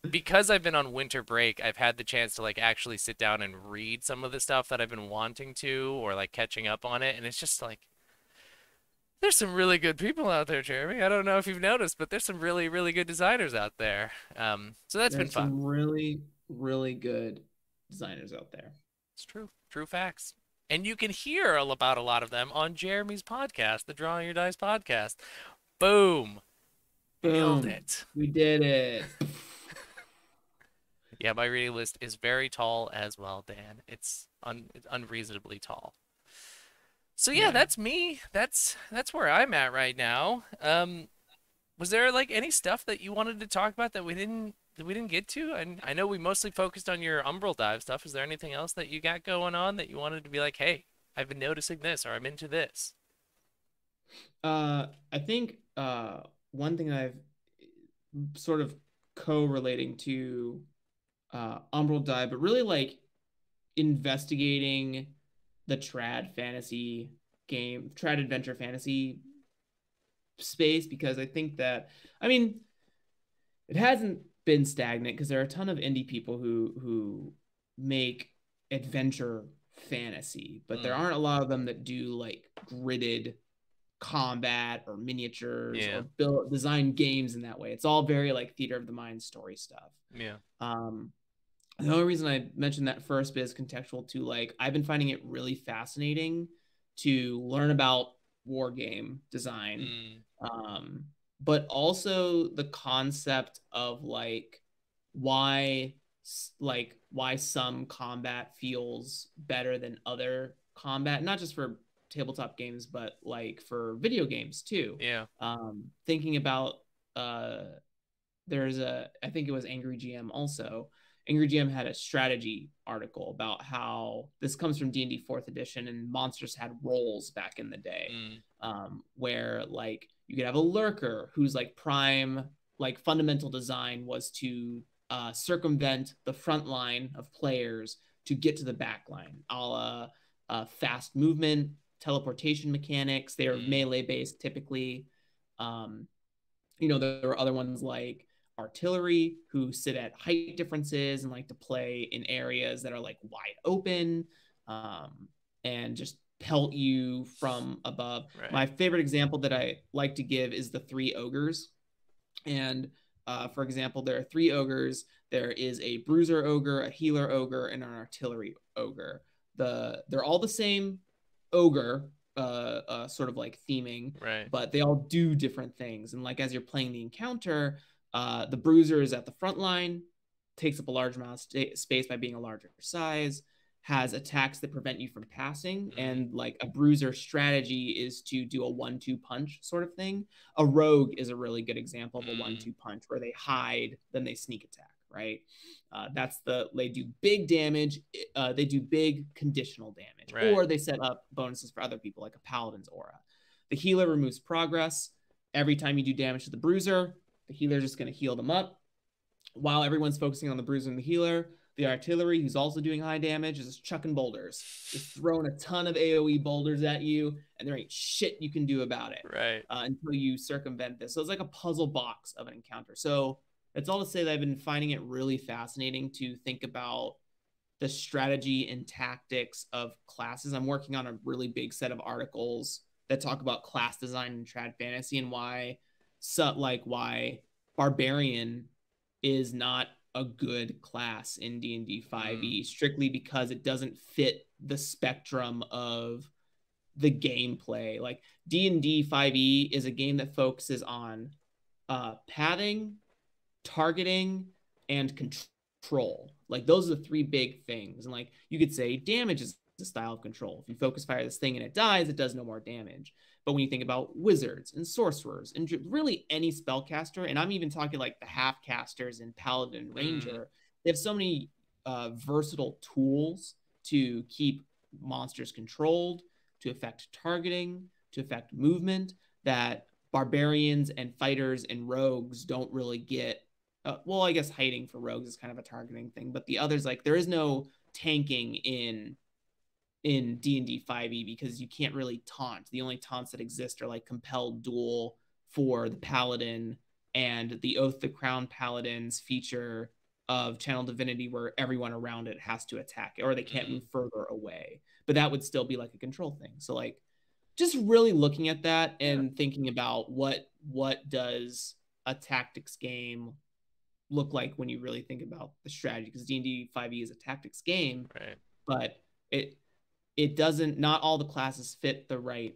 because I've been on winter break, I've had the chance to like actually sit down and read some of the stuff that I've been wanting to, or like catching up on it, and it's just like, there's some really good people out there, Jeremy. I don't know if you've noticed, but there's some really, really good designers out there. So that's been There's fun. some really, really good designers out there. It's true. True facts. And you can hear all about a lot of them on Jeremy's podcast, the Drawing Your Dice podcast. Boom. Nailed Boom. it. We did it. Yeah, my reading list is very tall as well, Dan. It's unreasonably tall. So yeah, Yeah. that's me. That's where I'm at right now. Was there like any stuff that you wanted to talk about that we didn't get to? And I know we mostly focused on your Umbral dive stuff. Is there anything else that you got going on that you wanted to be like, hey, I've been noticing this or I'm into this? I think one thing I've sort of co-relating to Umbral Dive, but really like investigating the trad fantasy game, trad adventure fantasy space, because I think that, I mean, it hasn't been stagnant because there are a ton of indie people who make adventure fantasy, but there Mm, aren't a lot of them that do like gridded combat or miniatures yeah, or build design games in that way. It's all very like theater of the mind story stuff. yeah. Um, the only reason I mentioned that first bit is contextual to like I've been finding it really fascinating to learn about war game design, Mm, um, but also the concept of like why why some combat feels better than other combat, not just for tabletop games, but like for video games too. yeah. Thinking about uh, there's a I think it was Angry GM also. Angry GM had a strategy article about how this comes from D&D 4th edition, and monsters had roles back in the day, Mm, where like you could have a lurker whose like prime like fundamental design was to circumvent the front line of players to get to the back line, a la fast movement, teleportation mechanics. They are mm, melee based typically. Um, you know, there are other ones like artillery who sit at height differences and like to play in areas that are like wide open, um, and just pelt you from above. right. My favorite example that I like to give is the three ogres. And for example, there are three ogres. There is a bruiser ogre, a healer ogre, and an artillery ogre. They're all the same ogre, sort of like theming, Right. but they all do different things. And like as you're playing the encounter, the bruiser is at the front line, takes up a large amount of space by being a larger size, has attacks that prevent you from passing, Mm, and like a bruiser strategy is to do a 1-2 punch sort of thing. A rogue is a really good example of a mm, 1-2 punch where they hide, then they sneak attack, right? That's they do big damage, they do big conditional damage, right. or they set up bonuses for other people, like a paladin's aura. The healer removes progress. Every time you do damage to the bruiser, the healer is just going to heal them up. While everyone's focusing on the bruiser and the healer, the artillery, who's also doing high damage, is just chucking boulders, just throwing a ton of AoE boulders at you, and there ain't shit you can do about it Right. until you circumvent this. So it's like a puzzle box of an encounter. So it's all to say that I've been finding it really fascinating to think about the strategy and tactics of classes. I'm working on a really big set of articles that talk about class design and trad fantasy and why Barbarian is not a good class in D&D Mm, 5e strictly because it doesn't fit the spectrum of the gameplay. Like D&D 5e is a game that focuses on pathing, targeting, and control. Like those are the three big things. And like you could say damage is a style of control. If you focus fire this thing and it dies, it does no more damage. But when you think about wizards and sorcerers and really any spellcaster, and I'm even talking like the half casters and paladin and mm, ranger, they have so many versatile tools to keep monsters controlled, to affect targeting, to affect movement, that barbarians and fighters and rogues don't really get. Well, I guess hiding for rogues is kind of a targeting thing, but the others, like there is no tanking in D&D 5e because you can't really taunt. The only taunts that exist are like compelled duel for the paladin and the Oath the Crown paladins feature of channel divinity where everyone around it has to attack or they can't mm, move further away. But that would still be like a control thing. So like just really looking at that yeah. and thinking about what does a tactics game look like when you really think about the strategy, because D&D 5e is a tactics game, Right. but it it doesn't, not all the classes fit the right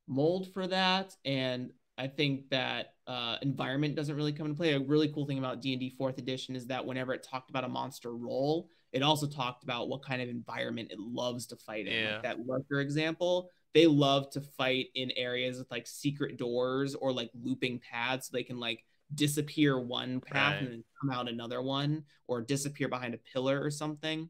mold for that. And I think that environment doesn't really come into play. A really cool thing about D&D 4th edition is that whenever it talked about a monster role, it also talked about what kind of environment it loves to fight in. Like Yeah. that lurker example, they love to fight in areas with like secret doors or like looping paths so they can like disappear one path and Right. then come out another one, or disappear behind a pillar or something.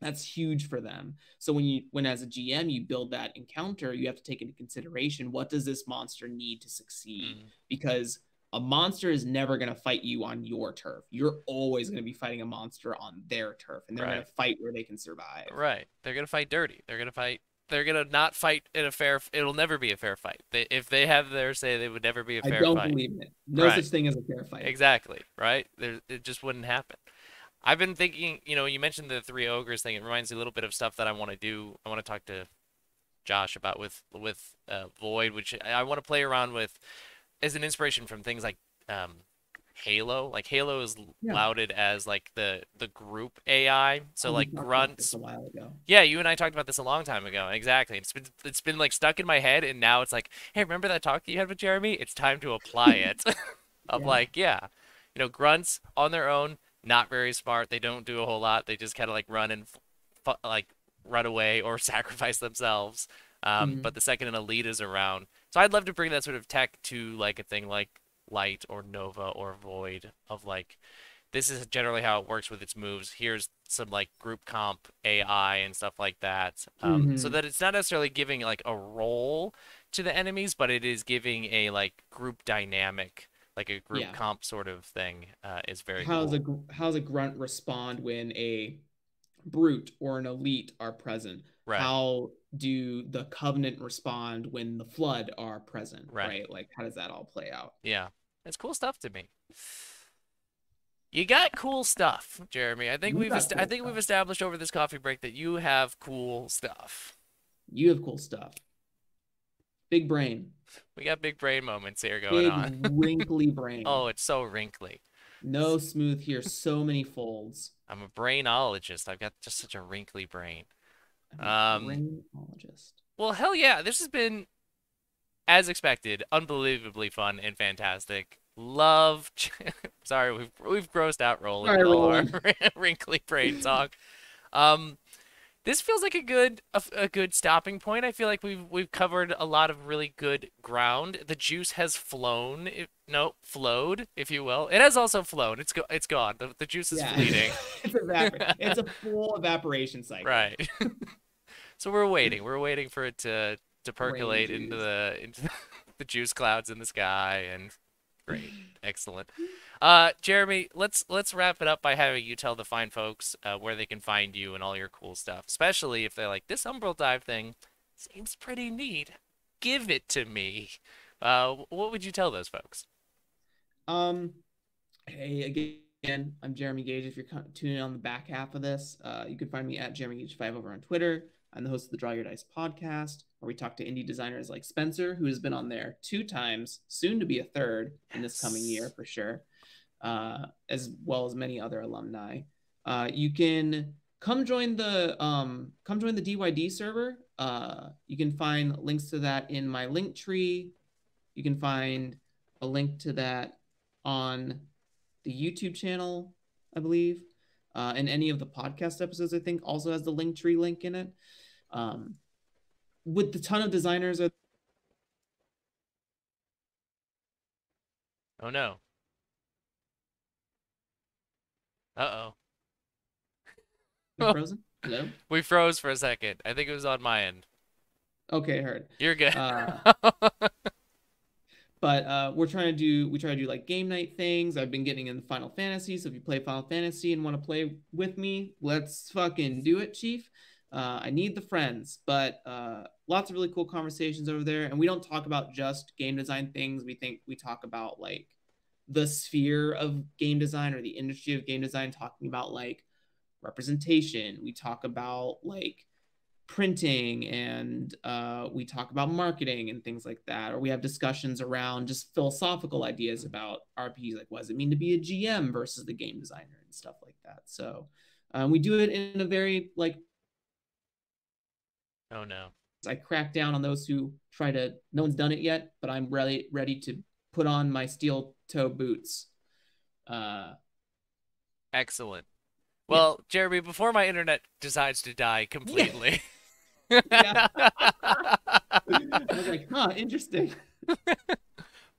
That's huge for them. So when as a GM you build that encounter, you have to take into consideration, what does this monster need to succeed? Mm. Because a monster is never going to fight you on your turf. You're always going to be fighting a monster on their turf, and they're going Right. to fight where they can survive. Right. They're gonna fight dirty. They're gonna fight. They're gonna not fight in a fair. It'll never be a fair fight. If they have their say, they would never be a I fair don't fight. believe in it. No Right. such thing as a fair fight. Exactly. Right. It just wouldn't happen. I've been thinking. You mentioned the three ogres thing. It reminds me a little bit of stuff that I want to do. I want to talk to Josh about with Void, which I want to play around with as an inspiration from things like Halo. Like Halo is Yeah. lauded as like the group AI. So We like talked about this grunts. a while ago. Yeah, you and I talked about this a long time ago. Exactly. It's been like stuck in my head, and now it's like, hey, remember that talk that you had with Jeremy? It's time to apply it. Of Yeah. like, yeah, grunts on their own, not very smart. They don't do a whole lot. They just kind of like run and like run away or sacrifice themselves. Mhm. But the second an elite is around, so I'd love to bring that sort of tech to like a thing like Light or Nova or Void of like this is generally how it works with its moves. Here's some like group comp AI and stuff like that. So Mhm. that it's not necessarily giving like a role to the enemies, but it is giving a like group dynamic, like a group Yeah. comp sort of thing, is very How's cool. a grunt respond when a brute or an elite are present? Right, How do the covenant respond when the flood are present, right. right? Like how does that all play out? Yeah. It's cool stuff to me. You got cool stuff, Jeremy. You got I cool think we've stuff. established over this coffee break that you have cool stuff. You have cool stuff. Big brain. We got big brain moments here going Big on. wrinkly brain. Oh, it's so wrinkly. No smooth here. So many folds. I'm a brainologist. I've got just such a wrinkly brain. I'm a Um, brainologist. well, hell yeah, this has been, as expected, unbelievably fun and fantastic. Love. Sorry, we've grossed out Roland All right, with all our Roland. wrinkly brain talk. Um, this feels like a good stopping point. I feel like we've covered a lot of really good ground. The juice has flown. No, flowed, if you will. It has also flown. It's gone. The juice is Yeah. fleeting. It's a full evaporation cycle. Right. So we're waiting. We're waiting for it to Brain percolate into juice. the juice clouds in the sky and great. Excellent. Jeremy, let's wrap it up by having you tell the fine folks where they can find you and all your cool stuff, especially if they're like, this Umbral dive thing seems pretty neat. Give it to me. What would you tell those folks? Um, Hey, again, I'm Jeremy Gage. If you're tuning in on the back half of this, you can find me at Jeremy Gage 5 over on Twitter. I'm the host of the Draw Your Dice podcast, where we talk to indie designers like Spencer, who has been on there 2 times, soon to be a third in this coming year Yes. for sure, as well as many other alumni. You can come join the DYD server. You can find links to that in my link tree. You can find a link to that on the YouTube channel, I believe, and any of the podcast episodes, I think, also has the link tree link in it. Um, with the ton of designers. Oh no. Uh-oh. Frozen? Hello? We froze for a second. I think it was on my end. Okay, heard. You're good. Uh, but we try to do like game night things. I've been getting in Final Fantasy, so if you play Final Fantasy and want to play with me, let's fucking do it, Chief. I need the friends, but lots of really cool conversations over there. And we don't talk about just game design things. We talk about like the sphere of game design or the industry of game design, talking about like representation. We talk about like printing, and we talk about marketing and things like that. Or we have discussions around just philosophical ideas about RPGs, like what does it mean to be a GM versus the game designer and stuff like that. So we do it in a very like Oh no. I crack down on those who try to. No one's done it yet, but I'm ready to put on my steel toe boots. Uh, Excellent. yeah, Well, Jeremy, before my internet decides to die yeah, completely. yeah. I was like, huh, interesting.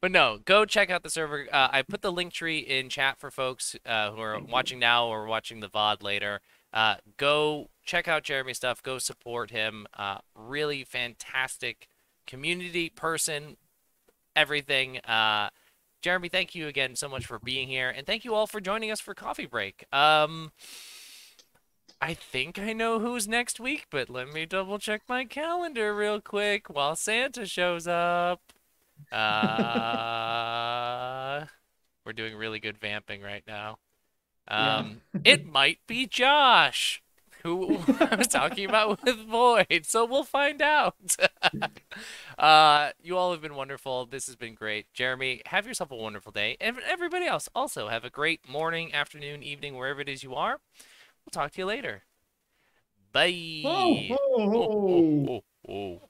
But no, go check out the server. I put the link tree in chat for folks who are Thank you. watching now or watching the VOD later. Go check out Jeremy's stuff. Go support him. Really fantastic community person, everything. Jeremy, thank you again so much for being here, and thank you all for joining us for Coffee Break. I think I know who's next week, but let me double check my calendar real quick while Santa shows up. Uh, we're doing really good vamping right now. Yeah. It might be Josh, who I was talking about with Void, so we'll find out. You all have been wonderful. This has been great. Jeremy, have yourself a wonderful day. And everybody else, also have a great morning, afternoon, evening, wherever it is you are. We'll talk to you later. Ho, Bye. ho, Oh, oh, ho. oh, oh.